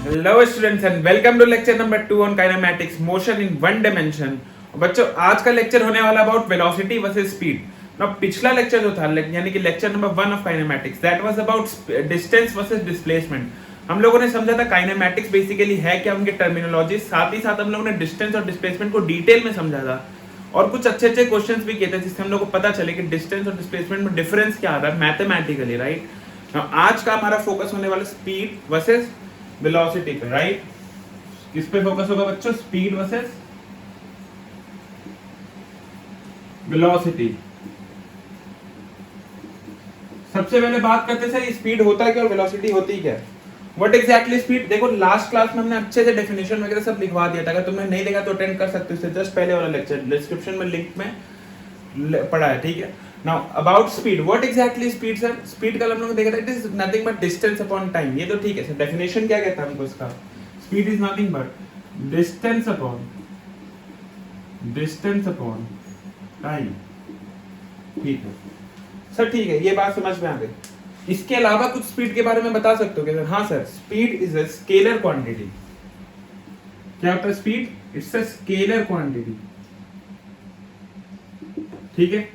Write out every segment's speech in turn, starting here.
Hello students and welcome to lecture number 2 on kinematics motion in one dimension. बच्चों आज का lecture होने वाला about velocity versus speed. Now पिछला lecture जो था यानी कि lecture number 1 of kinematics that was about distance versus displacement. हम लोगों ने समझा था काइनेमैटिक्स बेसिकली है क्या, उनके टर्मिनोलॉजी, साथ ही साथ हम लोगों ने डिस्टेंस और डिस्प्लेसमेंट को डिटेल में समझा था और कुछ अच्छे अच्छे क्वेश्चंस भी किए थे जिससे हम लोग को पता चले कि डिस्टेंस और डिस्प्लेसमेंट में डिफरेंस क्या आ रहा है मैथमेटिकली, राइट। आज का हमारा फोकस होने वाला स्पीड वर्सेस वेलोसिटी पे, राइट। किस पे फोकस होगा बच्चों? Speed versus velocity. सबसे पहले बात करते हैं सर स्पीड होता है क्या और वेलोसिटी होती क्या है। What exactly speed? देखो लास्ट क्लास में हमने अच्छे से डेफिनेशन वगैरह सब लिखवा दिया था, अगर तुमने नहीं देखा तो अटेंड कर सकते हो, जस्ट पहले वाला लेक्चर डिस्क्रिप्शन में लिंक में पढ़ा है, ठीक है। Now about speed, what exactly speed sir? Speed का हम लोग ने देखा था it is nothing but distance upon time, ये तो ठीक है सर। डेफिनेशन क्या कहता है हमको इसका? Speed is nothing but distance upon time, ठीक है सर, ठीक है, ये बात समझ में आ गई। इसके अलावा कुछ स्पीड के बारे में बता सकते हो क्या सर? हाँ sir, speed is a scalar quantity. क्या होता है speed? It's a scalar quantity, ठीक है।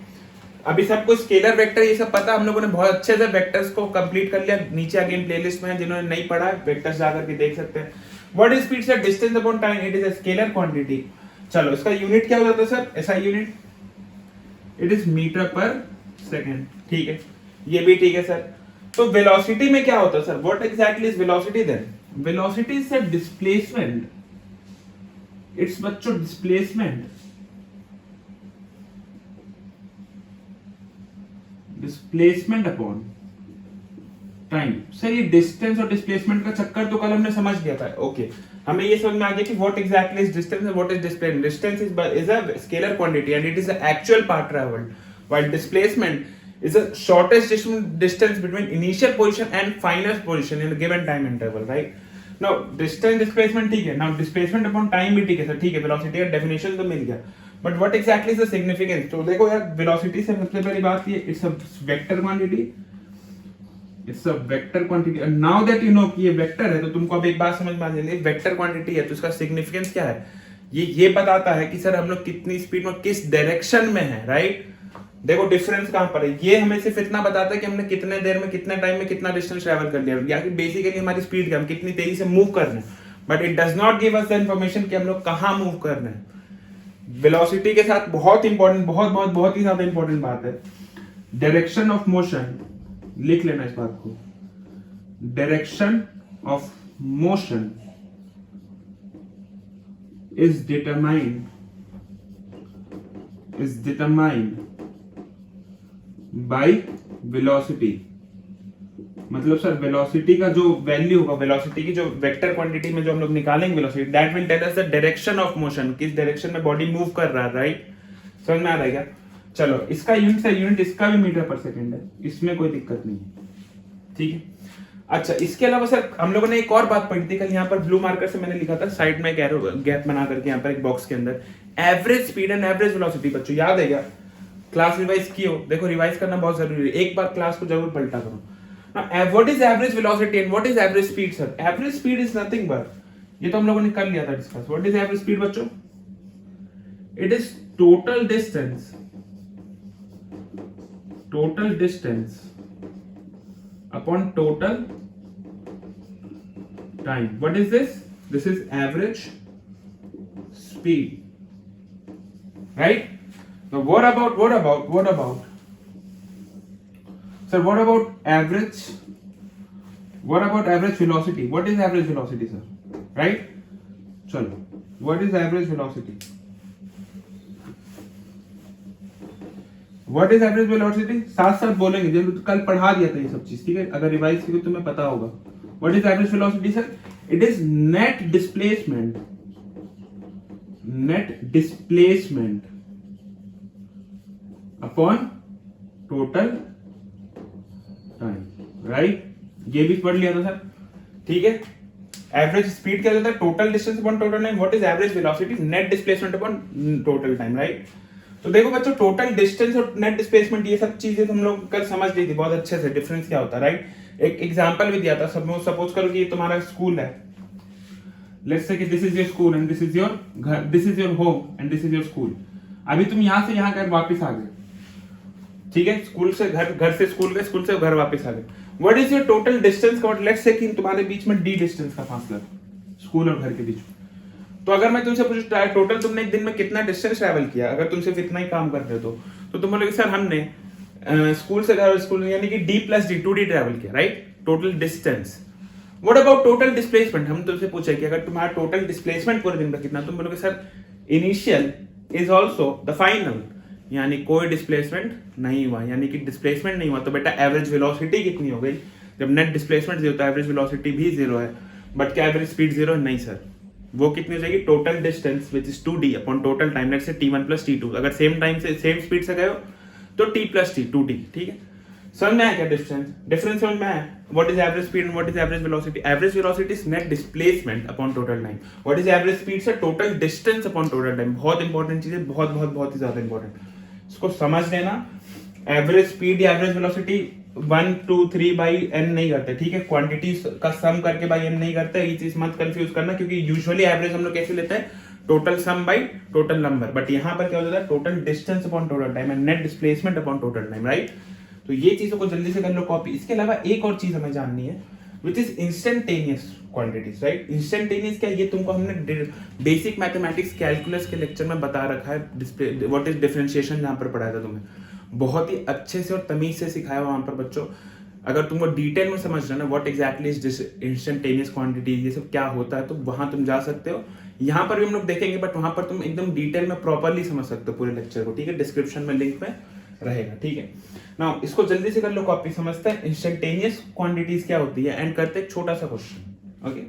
अभी सबको स्केलर वेक्टर ये सब पता, हम लोगों ने बहुत अच्छे से वेक्टर्स को कंप्लीट कर लिया। नीचे अगेन प्लेलिस्ट में है, जिन्होंने नहीं पढ़ा वेक्टर्स जाकर के देख सकते हैं। What is speed sir? Distance upon time, it is a scalar quantity. चलो इसका यूनिट क्या होता है सर? ऐसा यूनिट इट इज मीटर पर सेकेंड, ठीक है, ये भी ठीक है सर। तो वेलोसिटी में क्या होता है sir? What exactly is velocity then? Velocity is sir displacement, it's बच्चों displacement, displacement upon time. Sir ये डिस्टेंस और डिस्प्लेसमेंट का चक्कर तो कल हमने समझ लिया था, ओके। हमें ये समझ में आ गया कि what exactly is distance and what is displacement. Distance is a scalar quantity and it is the actual path travelled, while displacement is the shortest distance between initial position and final position in a given time interval, right? Now distance displacement ठीक है, now displacement upon time भी ठीक है sir, ठीक है। velocity का definition तो मिल गया, but what exactly is the significance? तो देखो यार velocity से सबसे पहली बात ये it's a vector quantity, it's a vector quantity and now that you know कि ये vector है तो तुमको अब एक बात समझ में आ जाएगी, vector quantity है तो इसका significance क्या है? ये बताता है कि सर हम लोग कितनी स्पीड में किस डायरेक्शन में है, राइट। देखो डिफरेंस कहां पर है, ये हमें सिर्फ इतना बताता है कि हमने कितने देर में कितने टाइम में कितना डिस्टेंस ट्रैवल कर लिया, या कि बेसिकली हमारी स्पीड क्या, हम कितनी तेजी से मूव कर रहे हैं, but it does not give us the information कि हम लोग कहां मूव कर रहे हैं। वेलोसिटी के साथ बहुत इंपॉर्टेंट, बहुत ही ज्यादा इंपॉर्टेंट बात है डायरेक्शन ऑफ मोशन। लिख लेना इस बात को, direction of motion is determined by velocity. मतलब सर वेलोसिटी का जो वैल्यू होगा, वेलोसिटी की जो वेक्टर क्वांटिटी में जो हम लोग निकालेंगे velocity, that will tell us the direction of motion, किस डायरेक्शन में बॉडी मूव कर रहा है, राइट। समझ में आ रहा है क्या? चलो इसका यूनिट इसका भी मीटर पर सेकंड है, इसमें कोई दिक्कत नहीं है, ठीक है। अच्छा इसके अलावा सर हम लोगों ने एक और बात पढ़ी थी कल, यहाँ पर ब्लू मार्कर से मैंने लिखा था साइड में गैप बना करके यहाँ पर एक बॉक्स के अंदर, average speed and average velocity. बच्चों याद है क्या? क्लास रिवाइज की हो? देखो रिवाइज करना बहुत जरूरी है, एक बार क्लास को जरूर पलटा करो। What is average velocity and what is average speed sir? Average speed is nothing but, ये तो हम लोगों ने कर लिया था discuss. What is average speed बच्चों? It is total distance upon total time. What is this? This is average speed, right. Now what about sir, what about average velocity? What is average velocity sir, right? चलो what is average velocity? What is average velocity? साथ साथ बोलेंगे, जब कल पढ़ा दिया था ये सब चीज, ठीक है। अगर रिवाइज की तो तुम्हें पता होगा। What is average velocity sir? It is net displacement upon total time, right. ये भी पढ़ लिया था सर, ठीक है। एवरेज स्पीड क्या होता है? Total distance upon total time. What is average velocity? Net displacement upon total time, right. तो देखो बच्चों टोटल डिस्टेंस और नेट डिस्प्लेसमेंट ये सब चीजें तुम लोग कल समझ ली थी बहुत अच्छे से, डिफरेंस क्या होता है, राइट। एक एग्जांपल भी दिया था, सपोज करो कि ये तुम्हारा स्कूल है, लेट्स से कि this is your school and this is your घर, this is your home and this is your school. अभी तुम यहां से यहां कर वापस आ गए, ठीक है, स्कूल से घर, घर से स्कूल गए, स्कूल से घर वापस आ गए। What is your total distance covered? Let's say कि तुम्हारे बीच में डी डिस्टेंस का फासला स्कूल और घर के बीच। तो अगर मैं तुमसे पूछूं टोटल तुमने एक दिन में कितना डिस्टेंस ट्रैवल किया, अगर तुम सिर्फ इतना ही काम करते हो तो तुम बोलोगे सर हमने स्कूल से घर, स्कूल यानी कि D plus D 2D travel किया, right, total distance. What about total displacement? हम तुमसे पूछे कि अगर तुम्हारा टोटल डिस्प्लेसमेंट पूरे दिन का कितना, तुम बोलोगे sir initial is also the final, यानी कोई डिस्प्लेसमेंट नहीं हुआ, यानी कि डिस्प्लेसमेंट नहीं हुआ तो बेटा एवरेज वेलोसिटी कितनी हो गई? जब नेट डिस्प्लेसमेंट जीरो तो एवरेज वेलोसिटी भी जीरो है, बट क्या एवरेज स्पीड जीरो? नहीं सर, वो कितनी हो जाएगी? Total distance which is 2D upon total time, let's say t1 plus t2। अगर सेम टाइम से सेम स्पीड से गए हो तो t प्लस t 2D, ठीक है। समझ में आया क्या डिफरेंस? डिफरेंस समझ में आया? What is average speed and what is average velocity? Average velocity is net displacement upon total time. What is average speed? Say total distance upon total time. बहुत इंपॉर्टेंट चीज है, बहुत बहुत बहुत ही ज्यादा इंपॉर्टेंट, इसको समझ लेना। एवरेज स्पीड या एवरेज वेलोसिटी 1 2 3 बाई n नहीं करते, ठीक है, क्वांटिटी का सम करके बाई n नहीं करते, ये चीज मत कंफ्यूज करना, क्योंकि यूजुअली एवरेज हम लोग कैसे लेते हैं? Total sum by total number, but यहाँ पर क्या हो जाता है? Total distance upon total time and net displacement upon total time, right. तो ये चीजों को जल्दी से कर लो कॉपी। इसके अलावा एक और चीज हमें जाननी है which is instantaneous quantities, right. Instantaneous क्या? ये तुमको हमने बेसिक मैथमेटिक्स कैलकुलस के लेक्चर में बता रखा है, डिस्प्ले व्हाट इज डिफरेंशिएशन जहाँ पर पढ़ाया था तुम्हें, बहुत ही अच्छे से और तमीज से सिखाया वहां पर बच्चों। अगर तुमको डिटेल में समझना ना what exactly is instantaneous quantity, ये सब क्या होता है, तो वहां तुम जा सकते हो। यहाँ पर भी हम लोग देखेंगे, बट वहां पर तुम एकदम डिटेल में प्रॉपरली समझ सकते हो पूरे लेक्चर को, ठीक है। डिस्क्रिप्शन में लिंक में रहेगा, ठीक है। नाउ इसको जल्दी से कर लो कॉपी, समझते हैं इंस्टेंटेनियस क्वांटिटीज क्या होती है एंड करते हैं एक छोटा सा question, okay.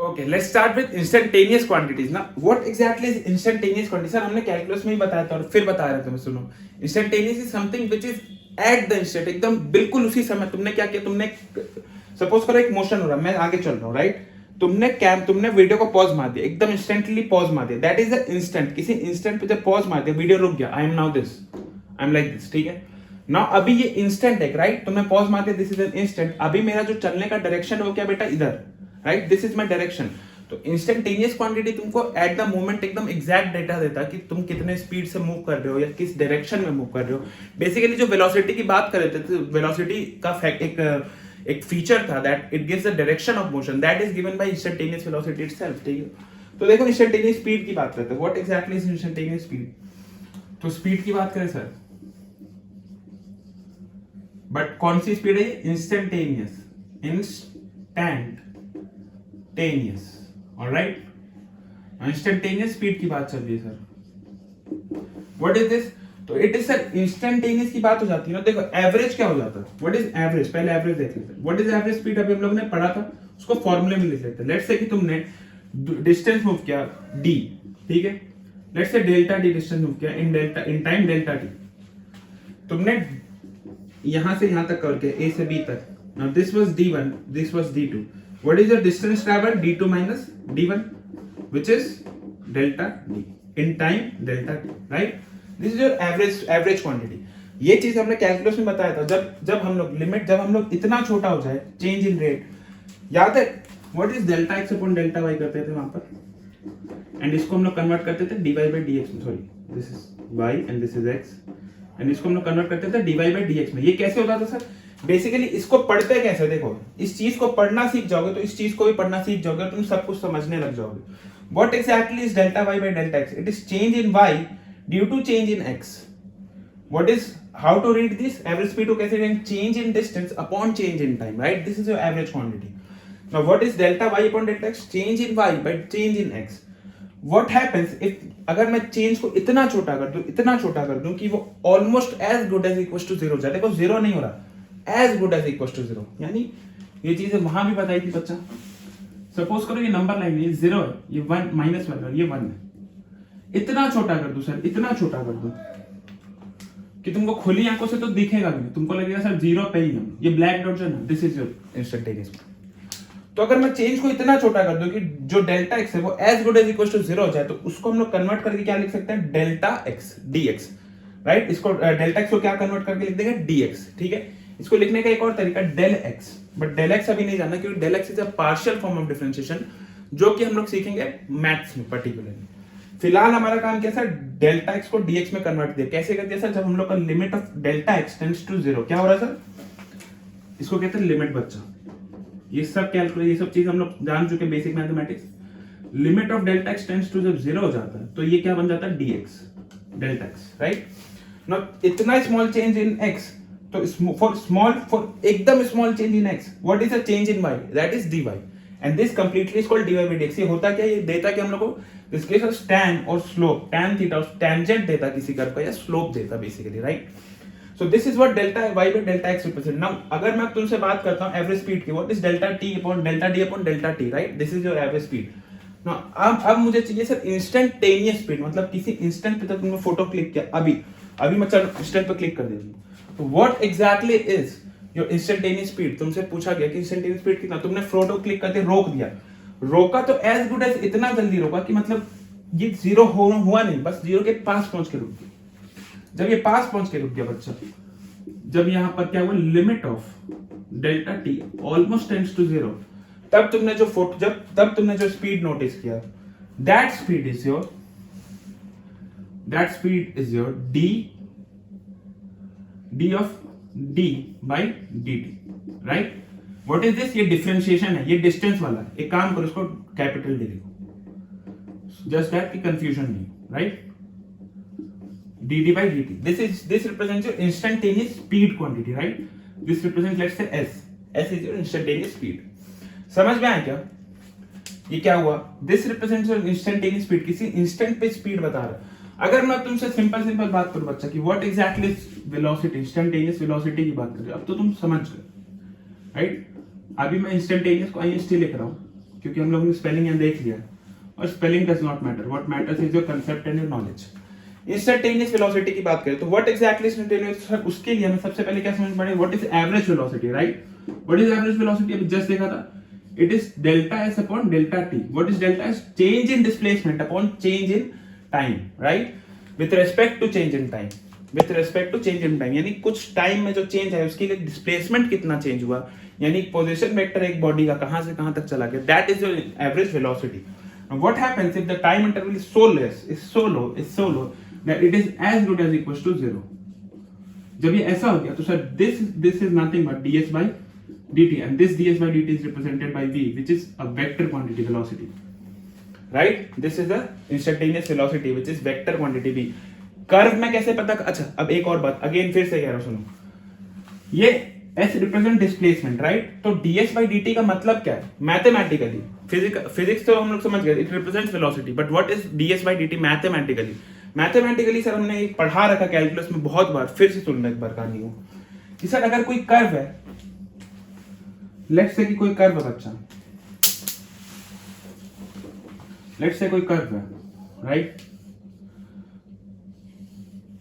Okay, let's start with instantaneous quantities ना। What exactly is instantaneous quantity? Sir हमने कैलकुलस में ही बताया था और फिर बता रहे थे, मैं सुनो। Instantaneous is something which is at the instant, एकदम बिल्कुल उसी समय। तुमने क्या किया? तुमने सपोज करो एक मोशन हो रहा है, मैं आगे चल रहा हूँ, राइट। तुमने वीडियो को पॉज मार दिया, एकदम इंस्टेंटली पॉज मार दिया, दैट इज द इंस्टेंट। किसी इंस्टेंट पे जब पॉज मार दिया, वीडियो रुक गया, I am now this, I am like this, ठीक है। नाउ अभी ये इंस्टेंट है, राइट। तुमने पॉज मार दिया, दिस इज एन इंस्टेंट। अभी मेरा जो चलने का डायरेक्शन है वो क्या बेटा? इधर, right, this is my direction. तो इंस्टेंटेनियस क्वांटिटी तुमको एट द मोमेंट एकदम एग्जैक्ट डेटा देता है कि तुम कितने स्पीड से मूव कर रहे हो या किस डायरेक्शन में मूव कर रहे हो। बेसिकली जो वेलोसिटी की बात कर रहे थे, वेलोसिटी का एक फीचर था that it gives the direction of motion, that is given by instantaneous velocity itself, ठीक है। तो देखो इंस्टेंटेनियस स्पीड की बात करते हैं, what exactly is instantaneous speed? तो स्पीड की बात करें सर, बट कौन सी स्पीड है? Instantaneous, instantaneous, alright. Instantaneous speed की बात चल रही है सर। What is this? तो इट इज सर इंस्टेंटेनियस की बात हो जाती है ना। देखो एवरेज क्या हो जाता है? What is average? पहले एवरेज देख लेते हैं। What is average speed? अभी हम लोगों ने पढ़ा था, उसको फॉर्मूले में लिख लेते हैं। लेट्स से कि तुमने डिस्टेंस मूव किया d, ठीक है। लेट्स से डेल्टा d डिस्टेंस मूव किया इन टाइम डेल्टा t। तुमने यहां से यहां तक कवर किया, a से b तक। Now this was d1, this was d2। What is the distance travelled? d2 minus d1 which is delta d in time delta t, right. This is your average quantity. ये चीज हमने calculus में बताया था, जब हम लोग लिमिट, जब हम लोग इतना छोटा हो जाए, चेंज इन रेट, याद है what is delta x upon delta y करते थे वहां पर, एंड इसको हम लोग कन्वर्ट करते थे dy by dx में, sorry this is y and this is x, and इसको हम लोग कन्वर्ट करते थे dy by dx में। ये कैसे होता था सर? बेसिकली इसको पढ़ते कैसे? देखो इस चीज को पढ़ना सीख जाओगे तो इस चीज को भी पढ़ना सीख जाओगे, तुम सब कुछ समझने लग जाओगे। What exactly is delta y by delta x? It is change in y due to change in x. What is, how to read this? Average speed को कैसे read? Change in distance upon change in time, right? This is your average quantity. Now what is delta y upon delta x? Change in y by change in x. What happens if अगर मैं change को इतना छोटा कर दूं कि वो almost as good as equals to zero जाए। देखो zero नहीं हो रहा, as good as equals to zero, यानी ये चीजें वहां भी बताई थी बच्चा। सपोज करो ये नंबर लाइन है, ये 0 है, ये 1 माइनस 1 और ये 1 है। इतना छोटा कर दूं सर, इतना छोटा कर दूं कि तुमको खुली आंखों से तो दिखेगा भी, तुमको लगेगा सर 0 पे ही हम, ये ब्लैक डॉट जो है ना, दिस इज योर इंस्टेंटेनियस। तो अगर मैं चेंज को इतना छोटा कर दूं कि जो डेल्टा x है वो as good as equal to 0 हो जाए, तो उसको हम लोग कन्वर्ट करके क्या लिख सकते हैं? Delta x dx, right. इसको डेल्टा x को क्या कन्वर्ट करके लिख देंगे? dx, ठीक है। इसको लिखने का एक और तरीका del x, but del x अभी नहीं जानना क्योंकि del x is a partial form of differentiation जो कि हम लोग सीखेंगे मैथ्स में पर्टिकुलरली। फिलहाल हमारा काम क्या था, डेल्टा एक्स को डीएक्स में कन्वर्ट किया। कैसे कर दिया सर, जब हम लोग का limit of delta x tends to zero, क्या हो रहा है सर, इसको कहते हैं लिमिट बच्चा। ये सब कैलकुलेट, ये सब चीज हम लोग जान चुके basic mathematics. Limit of delta x tends to जब जीरो हो जाता है तो ये क्या बन जाता है, d x delta x, right. Now इतना स्मॉल चेंज इन एक्स, तो फॉर एकदम small change in x what is a change in y, that is dy, and this completely is called dy by dx। ये होता क्या है, ये देता कि हम लोग को दिस केस ऑफ tan और स्लोप, tan थीटा और टेंजेंट देता किसी कर्व का या स्लोप देता basically, right. So this is what delta y by delta x represent. Now अगर मैं तुमसे बात करता हूं एवरेज स्पीड की, what is delta t upon delta d upon delta t, right, this is your average speed. Now अब मुझे चाहिए सर इंस्टेंटेनियस स्पीड, मतलब किसी इंस्टेंट पे तक तुमने फोटो क्लिक किया, अभी मैं चल इंस्टेंट पे क्लिक कर देती हूँ, तो what exactly is your instantaneous speed. तुमसे पूछा गया कि इंस्टेंटेनियस स्पीड कितना, तुमने फोटो क्लिक करके रोक दिया, रोका तो एज गुड एज इतना जल्दी रोका कि मतलब ये जीरो हुआ नहीं, बस जीरो के पास पहुंच के रुक गया। जब ये पास पहुंच के रुक गया बच्चा, जब यहां पर क्या हुआ, limit of delta t almost tends to zero, तब तुमने जो फोटो तब तुमने जो स्पीड नोटिस किया, that speed is your d of d by dt, right. What is this, ये डिफरेंशिएशन है, ये डिस्टेंस वाला है। एक काम करो, इसको कैपिटल डी लिखो, जस्ट दैट कि कंफ्यूजन नहीं, right. dd by dt, this represents your instantaneous speed quantity, right? This represents, let's say, s is your instantaneous speed। समझ में आया क्या, ये क्या हुआ, this represents your instantaneous speed, किसी इंस्टेंट पे स्पीड बता रहा है। अगर मैं तुमसे सिंपल बात करूं बच्चा कि what exactly is velocity, instantaneous velocity की बात कर रहे हो, अब तो तुम समझ गए, राइट। अभी मैं इंस्टेंटेनियस को INST लिख रहा हूं क्योंकि हम लोगों ने स्पेलिंग यहां देख लिया, और spelling does not matter, what matters is your concept and your knowledge. Instantaneous velocity की बात करें तो व्हाट एग्जैक्टली इंस्टेंटेनियस, उसके लिए हमें सबसे पहले क्या समझ पड़ेगा, what is average velocity, right. What is average velocity, अभी जस्ट देखा था, it is delta s upon delta t। what is delta s, change in displacement upon change in time, right, with respect to change in time, यानी कुछ time में जो change है उसके लिए डिस्प्लेसमेंट कितना चेंज हुआ, यानी पोजीशन वेक्टर एक बॉडी का कहां से कहां तक चला गया, that is your average velocity. What happens if the time interval is so low that it is as good as equals to zero। जब ये ऐसा हो गया तो sir this is nothing but ds by dt, and this ds by dt is represented by v, which is a vector quantity velocity, right। this is the instantaneous velocity which is vector quantity v। Curve में कैसे पता, अच्छा अब एक और बात, again फिर से कह रहा हूं सुनो, ये s रिप्रेजेंट डिस्प्लेसमेंट, राइट। तो ds by dt का मतलब क्या है मैथमेटिकली, फिजिक्स तो हम लोग समझ गए, it represents velocity, but what is ds by dt mathematically sir हमने पढ़ा रखा कैलकुलस में बहुत बार, फिर से सुनना एक बार कहानी हो कि सर अगर कोई कर्व है, लेट्स से कि कोई कर्व है बच्चा, लेट्स से कोई कर्व है, right,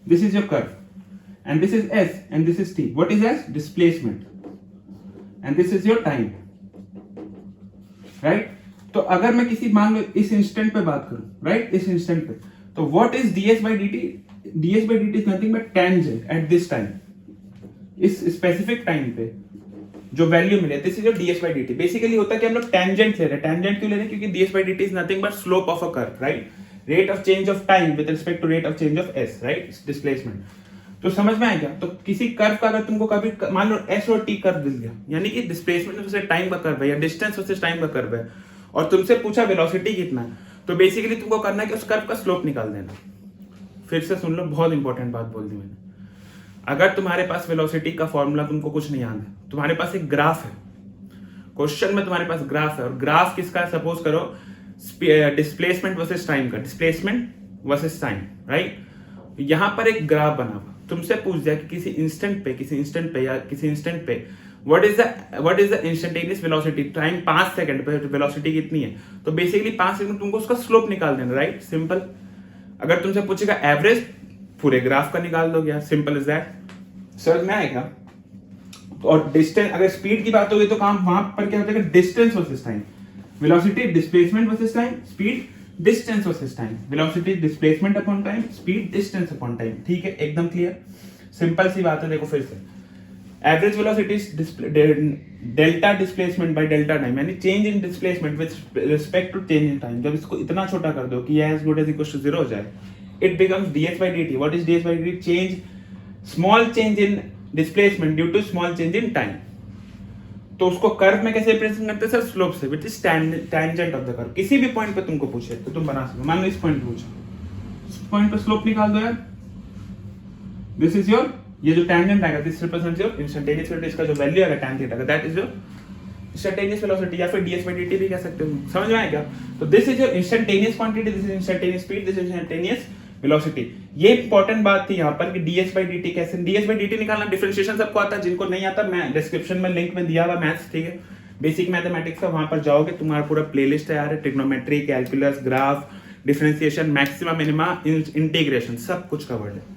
this is your curve and this is s and this is t। What is s, displacement, and this is your time, right. तो अगर मैं किसी मान लो इस इंस्टेंट पे बात करूं, राइट, इस इंस्टेंट पे, तो what is ds by dt is nothing but tangent at this time, इस स्पेसिफिक टाइम पे जो वैल्यू मिले, this is your ds by dt। Basically होता है कि हम लोग टेंजेंट ले रहे हैं, टेंजेंट क्यों ले रहे हैं, क्योंकि ds by dt is nothing but slope of a curve, right, rate of change of time with respect to rate of change of s, right, displacement. तो समझ में आया क्या, तो किसी कर्व का अगर तुमको कभी मान लो s और t कर्व दिल गया, यानी कि डिस्प्लेसमेंट वर्सेस टाइम का कर्व है या डिस्टेंस वर्सेस टाइम का कर्व है, और तुमसे पूछा वेलोसिटी कितना है, तो बेसिकली तुमको करना है कि उस कर्व का स्लोप निकाल देना। फिर से सुन लो, बहुत इंपॉर्टेंट बात बोल दी मैंने। अगर तुम्हारे पास वेलोसिटी का फॉर्मूला तुमको कुछ नहीं याद है, तुम्हारे पास एक ग्राफ है, क्वेश्चन में तुम्हारे पास ग्राफ है, और ग्राफ किसका, सपोज करो डिस्प्लेसमेंट वर्सेस टाइम का, डिस्प्लेसमेंट वर्सेस टाइम, राइट। यहां पर एक ग्राफ बना हुआ, तुमसे पूछ दिया कि किसी इंस्टेंट पे what is the instantaneous velocity, time 5 second पे वेलोसिटी कितनी है, तो बेसिकली 5 सेकंड तुमको उसका स्लोप निकाल देना, राइट, सिंपल। अगर तुमसे पूछेगा एवरेज, पूरे ग्राफ का निकाल दोगे यार, सिंपल इज दैट। समझ में आएगा। और डिस्टेंस, अगर स्पीड की बात होगी तो काम वहां पर क्या होता है, distance versus time, velocity displacement versus time, speed distance versus time, velocity displacement upon time, speed distance upon time. ठीक है, एकदम क्लियर, सिंपल सी बात है। देखो फिर से average velocity is delta displacement by delta time, यानी change in displacement with respect to change in time. जब इसको इतना छोटा कर दो कि as good as equal to 0 हो जाए, it becomes ds by dt. What is ds by dt? Change, small change in displacement due to small change in time. तो उसको कर्व में कैसे रिप्रेजेंट करते हैं सर? स्लोप से, which is tangent of the curve. किसी भी point पे तुमको पूछे तो तुम बना सकते। मान लो इस पॉइंट पे पूछो, इस पॉइंट पे स्लोप निकाल दो यार। दिस इज योर, ये जो टेंजेंट आएगा this represents your instantaneous velocity, इसका जो वैल्यू आएगा tan थीटा का, that is your instantaneous velocity, या फिर ds by dt भी कह सकते हो। समझ में आया क्या? तो this is your instantaneous quantity, this is instantaneous speed, this is instantaneous velocity. ये इंपॉर्टेंट बात थी यहाँ पर कि ds by dt कैसे, ds by dt निकालना डिफरेंशिएशन सबको आता है, जिनको नहीं आता मैं डिस्क्रिप्शन में लिंक में दिया हुआ मैथ्स, ठीक है, बेसिक मैथमेटिक्स का, वहां पर जाओगे तुम्हारा पूरा प्लेलिस्ट तैयार है, trigonometry, calculus, graph, differentiation, maxima, minima, integration, सब कुछ कवर्ड है।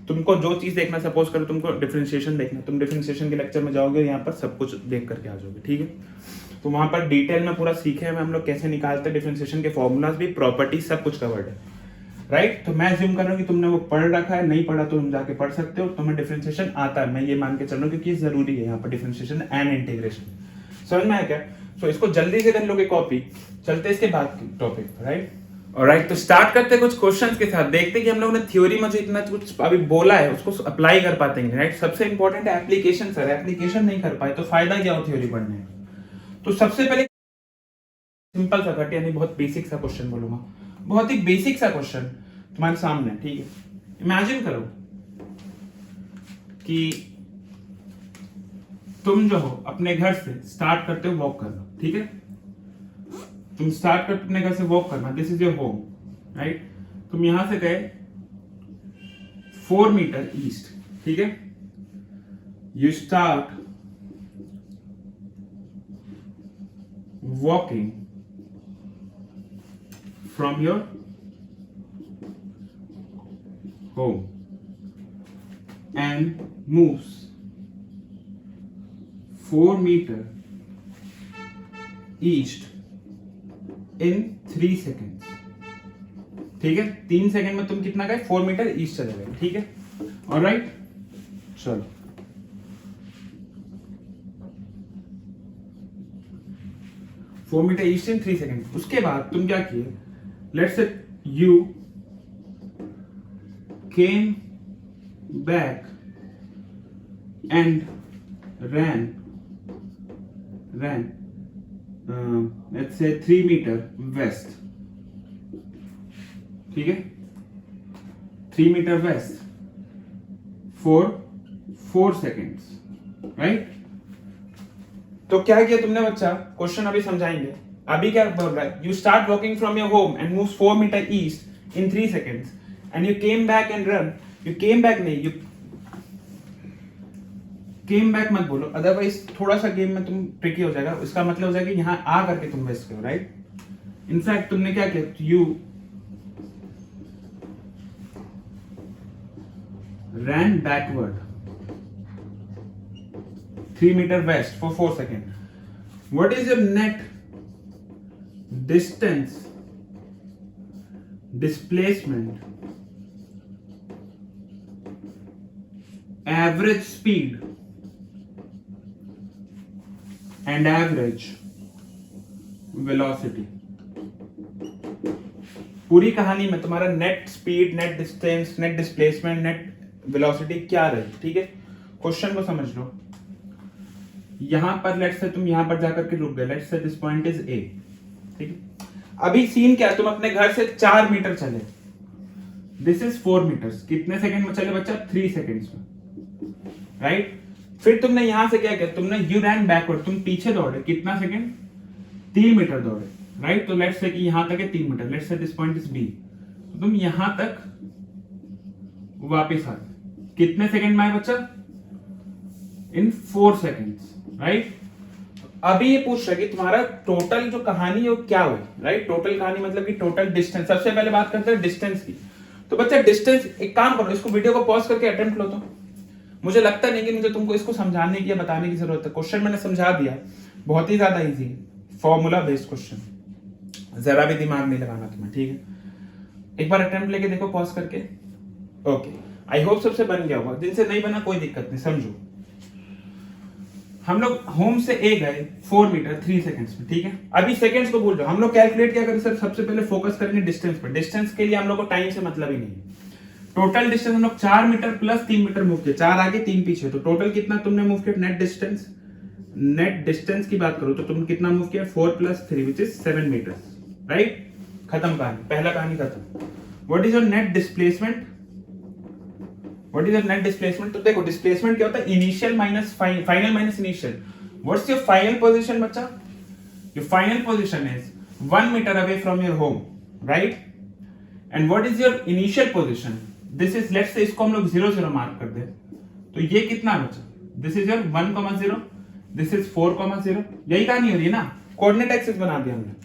तुमको जो चीज देखना, सपोज करो तुमको डिफरेंशिएशन देखना, तुम डिफरेंशिएशन के लेक्चर में जाओगे, यहाँ पर सब कुछ देख करके आ जाओगे, ठीक है। तो वहां पर डिटेल में पूरा सीखे हैं हम लोग कैसे निकालते हैं डिफरेंशिएशन के फॉर्मूलाज भी, प्रॉपर्टी, सब कुछ कवर्ड है, राइट। तो मैं अज्यूम कर रहा हूँ कि तुमने वो पढ़ रखा है, नहीं पढ़ा तो तुम जाके पढ़ सकते हो, तुम्हें डिफरेंशिएशन आता है, मैं ये मान के चल रहा हूँ, क्योंकि जरूरी है यहाँ पर डिफरेंशिएशन एंड इंटीग्रेशन। समझ में आया क्या? तो इसको जल्दी से कर लोगे कॉपी, चलते इसके बाद टॉपिक, राइट। ऑलराइट, तो स्टार्ट करते हैं कुछ क्वेश्चंस के साथ, देखते हैं कि हम लोगों ने थ्योरी में जो इतना कुछ अभी बोला है उसको अप्लाई कर पाते हैं, राइट। सबसे इंपॉर्टेंट है एप्लीकेशन सर, एप्लीकेशन नहीं कर पाए तो फायदा क्या हो थ्योरी पढ़ने का। तो सबसे पहले सिंपल सा कट, यानी बहुत बेसिक सा क्वेश्चन बोलूंगा, बहुत ही बेसिक सा क्वेश्चन तुम्हारे सामने, ठीक है। इमेजिन करो कि तुम जो हो अपने घर से स्टार्ट करते हो वॉक करना, ठीक है, तुम स्टार्ट करते अपने घर से वॉक करना, this is your home, right. तुम यहां से गए 4 मीटर ईस्ट, ठीक है, you start walking from your home and moves 4 meter east in 3 seconds, ठीक है। 3 सेकंड में तुम कितना गए? 4 मीटर ईस्ट चले गए, ठीक है, ऑलराइट। चलो 4 मीटर ईस्ट इन 3 सेकंड। उसके बाद तुम क्या किए? Let's say you came back and ran let's say 3 meter west, ठीक है, 3 meter west for 4 seconds, right। तो क्या किया तुमने बच्चा? क्वेश्चन अभी समझाएंगे। अभी क्या बोल रहा है? You start walking from your home and move 4 metre east in 3 seconds and you came back and run, you came back नहीं, you came back मत बोलो, अदरवाइज थोड़ा सा गेम में तुम ट्रिकी हो जाएगा। इसका मतलब हो जाएगा यहां आ करके तुम वेस्ट करो, राइट। इनफैक्ट तुमने क्या किया? You ran backward 3 meter west for 4 seconds. What is your net distance, displacement, average speed and average velocity? पूरी कहानी में तुम्हारा net speed, net distance, net displacement, net velocity क्या रही, ठीक है। क्वेश्चन को समझ लो। यहां पर लेट्स से तुम यहां पर जाकर के रुक गए, let's say this point is a, ठीक है। अभी सीन क्या है? तुम अपने घर से 4 मीटर चले, दिस इज 4 मीटर्स, कितने सेकंड में चले बच्चा? 3 सेकंड्स में, राइट। फिर तुमने यहां से क्या किया? तुमने यू रैन बैकवर्ड, तुम पीछे दौड़े, कितना सेकंड? 3 मीटर दौड़े, राइट। तो लेट्स से कि यहां तक है 3 metre, let's say this point is B, तुम यहां तक वापस आ, कितने सेकंड में आए बच्चा? इन 4 सेकंड्स, राइट। अभी ये पूछ रहा है कि तुम्हारा टोटल जो कहानी है वो क्या हुई, राइट। टोटल कहानी मतलब कि टोटल डिस्टेंस। सबसे पहले बात करते हैं डिस्टेंस की। तो बच्चा डिस्टेंस, एक काम करो, इसको वीडियो को पॉज करके अटेम्प्ट लो। तो मुझे लगता नहीं कि मुझे तुमको इसको समझाने की या बताने की जरूरत है, क्वेश्चन मैंने समझा दिया, बहुत ही ज्यादा इजी है, फॉर्मूला बेस्ड क्वेश्चन, जरा भी दिमाग नहीं लगाना तुम्हें, ठीक है। एक बार अटेम्प्ट लेके देखो पॉज करके। ओके, आई होप सबसे बन गया होगा, जिनसे नहीं बना कोई दिक्कत नहीं, समझो। हम लोग होम से ए गए 4 मीटर 3 सेकंड्स में, ठीक है। अभी सेकंड्स को भूल जाओ, हम लोग कैलकुलेट क्या करें सर, सबसे पहले फोकस करेंगे डिस्टेंस पर। डिस्टेंस के लिए हम लोग को टाइम से मतलब ही नहीं है। टोटल डिस्टेंस हम लोग 4 मीटर प्लस 3 मीटर मूव किया, 4 आगे 3 पीछे, तो टोटल कितना तुमने मूव किया नेट डिस्टेंस। नेट डिस्टेंस की बात करो तो तुम कितना मूव किया 4 + 3 विच इज 7 मीटर, राइट। खत्म कहानी, पहला कहानी खत्म। What is your net displacement, what is your net displacement. तो देखो डिस्प्लेसमेंट क्या होता है, initial minus final minus initial. What's your final position बच्चा, your final position is 1 metre away from your home, right. And what is your initial position, this is, let's say इसको हम लोग 0 0 mark कर दे, तो ये कितना बचा, this is your 1, 0, this is 4, 0। यही कहानी हो रही है ना, कोऑर्डिनेट एक्सिस बना दिया हमने,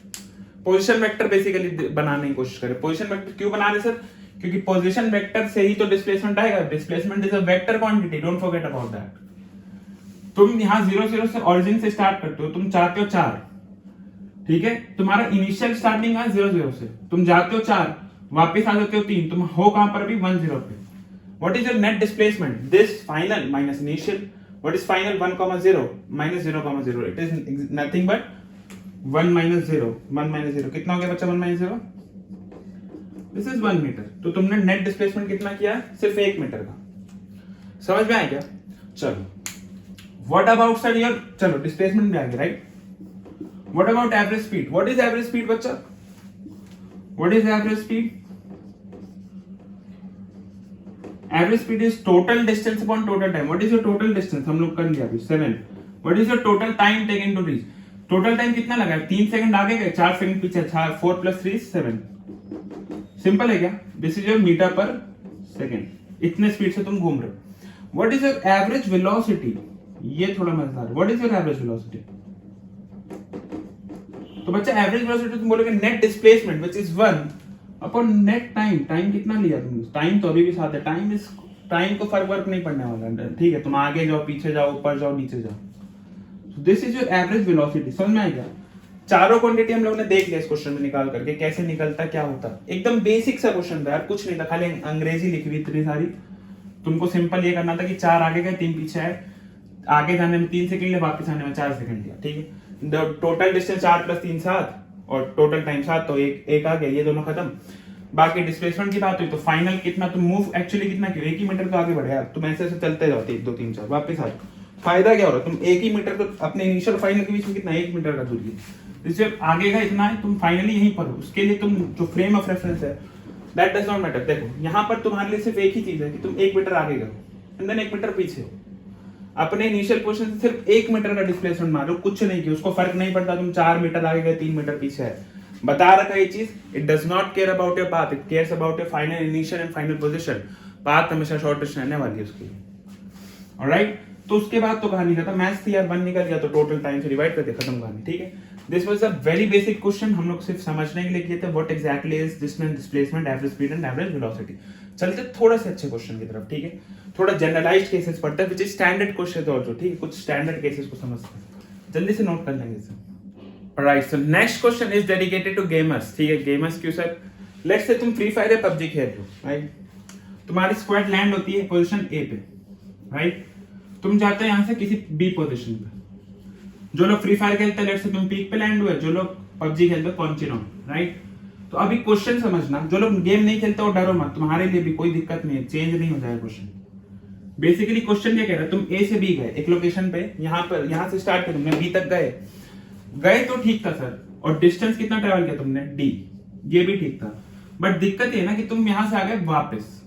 पोजीशन वेक्टर बेसिकली बनाने की कोशिश करें। पोजीशन वेक्टर क्यों बना रहे सर, क्योंकि पोजीशन वेक्टर से ही तो डिस्प्लेसमेंट आएगा। Displacement is a vector quantity, don't forget about that. तुम यहाँ 0 0 से ओरिजिन से स्टार्ट करते हो, तुम चाहते हो 4, ठीक है। तुम्हारा इनिशियल स्टार्टिंग है 0 0 से, तुम जाते हो 4, वापस आ जाते हो 3, तुम हो कहां पर भी 1 0 पे। What is your net displacement, this final minus initial. What is final, 1, 0 minus 0, 0, it is nothing but 1 - 0, 1 - 0 कितना हो गया बच्चा, 1 - 0, दिस इज 1 मीटर। तो तुमने नेट डिस्प्लेसमेंट कितना किया है, सिर्फ 1 मीटर का। समझ में आया क्या, चलो। व्हाट अबाउट सर योर, चलो डिस्प्लेसमेंट में आ गया, right. What about average speed, what is average speed बच्चा, what is average speed. Average speed is total distance upon total time. What is your total distance, हम लोग कर लिया अभी 7। What is your total time taken to reach, total time कितना लगा, 3 second आगे गए, 4 सेकंड पीछे, 4 + 3 7। सिंपल है क्या, दिस इज योर मीटर पर सेकंड, इतने स्पीड से तुम घूम रहे हो। What is your average velocity, ये थोड़ा मजेदार, what is your average velocity. तो बच्चा एवरेज वेलोसिटी तुम बोलोगे net displacement which is 1 upon net time. Time कितना लिया तुमने, टाइम तो अभी भी साथ है, टाइम को फर्क नहीं पड़ने वाला, ठीक है। तुम आगे जाओ, पीछे जाओ, ऊपर जाओ, नीचे जाओ। This is your average velocity. समझ में आएगा, चारों क्वांटिटी हम लोगों ने देख लिया इस क्वेश्चन में निकाल करके, कैसे निकलता क्या होता। एकदम बेसिक सा क्वेश्चन था यार, कुछ नहीं था, खाली अंग्रेजी लिखी हुई इतनी सारी। तुमको सिंपल ये करना था कि 4 आगे गए 3 पीछे आए, आगे जाने में 3 सेकंड लिया, वापस आने में 4 सेकंड लिया, ठीक है। टोटल डिस्टेंस 4 + 3 7 और टोटल टाइम 7, तो एक आ गया, ये दोनों खत्म। बाकी डिस्प्लेसमेंट की बात हुई तो फाइनल कितना तुम मूव एक्चुअली कितना किया, 1 ही मीटर तो आगे बढ़े यार। तुम ऐसे ऐसे चलते जाओ 1 2 3 4 वापस आ जाओ, फायदा क्या हो रहा है, तुम 1 ही मीटर, तो अपने इनिशियल फाइनल के बीच में कितना 1 मीटर का दूरी है, इससे आगे का इतना है, तुम फाइनली यहीं पर हो। उसके लिए तुम जो फ्रेम ऑफ रेफरेंस है दैट डज नॉट मैटर। देखो यहाँ पर तुम्हारे लिए सिर्फ एक ही चीज है कि तुम 1 मीटर आगे गए एंड देन 1 मीटर पीछे हो। अपने इनिशियल पोजीशन से सिर्फ 1 मीटर का डिस्प्लेसमेंट मारो, कुछ नहीं किया, उसको फर्क नहीं पड़ता तुम 4 मीटर आगे गए 3 मीटर पीछे है। बता रखा है ये चीज, it does not care about your path, it cares about your final initial and final position. Path हमेशा शॉर्टेस्ट रहने वाली है उसके लिए, ऑलराइट। तो उसके बाद तो कहानी खत्म, मैथ्स थी यार 1 निकल गया तो टोटल टाइम से डिवाइड करके खत्म कहानी, ठीक है। This was a very basic question, हम लोग सिर्फ समझने के लिए किए थे what exactly is displacement, average speed and average velocity. चलते थोड़ा से अच्छे क्वेश्चन की तरफ, ठीक है। थोड़ा जनरलाइज्ड केसेस पढ़ते हैं, which is standard question also, ठीक है। कुछ स्टैंडर्ड केसेस को समझते हैं, जल्दी से नोट कर लेंगे इसे। Alright, so next question is dedicated to gamers, ठीक है। गेमर्स क्यों सर, लेट्स से तुम फ्री फायर या पबजी खेल रहे हो, राइट। तुम्हारी स्क्वाड लैंड होती है पोजीशन ए पे, राइट। तुम जाते हो यहां से किसी बी पोजीशन पे। जो लोग फ्री फायर खेलते हैं लेट्स से तुम पीक पे लैंड हुए, जो लोग पबजी खेलते हैं पॉन्चिनो, राइट। तो अभी क्वेश्चन समझना, जो लोग गेम नहीं खेलते वो डरो मत, तुम्हारे लिए भी कोई दिक्कत नहीं है, चेंज नहीं हो जाएगा क्वेश्चन। बेसिकली क्वेश्चन क्या कह रहा है, तुम ए से बी गए एक लोकेशन पे, यहाँ से स्टार्ट किया तुमने, बी तक गए तो ठीक था सर, और डिस्टेंस कितना ट्रेवल किया तुमने, डी, ये भी ठीक था। बट दिक्कत ये ना कि तुम यहां से आ गए वापस,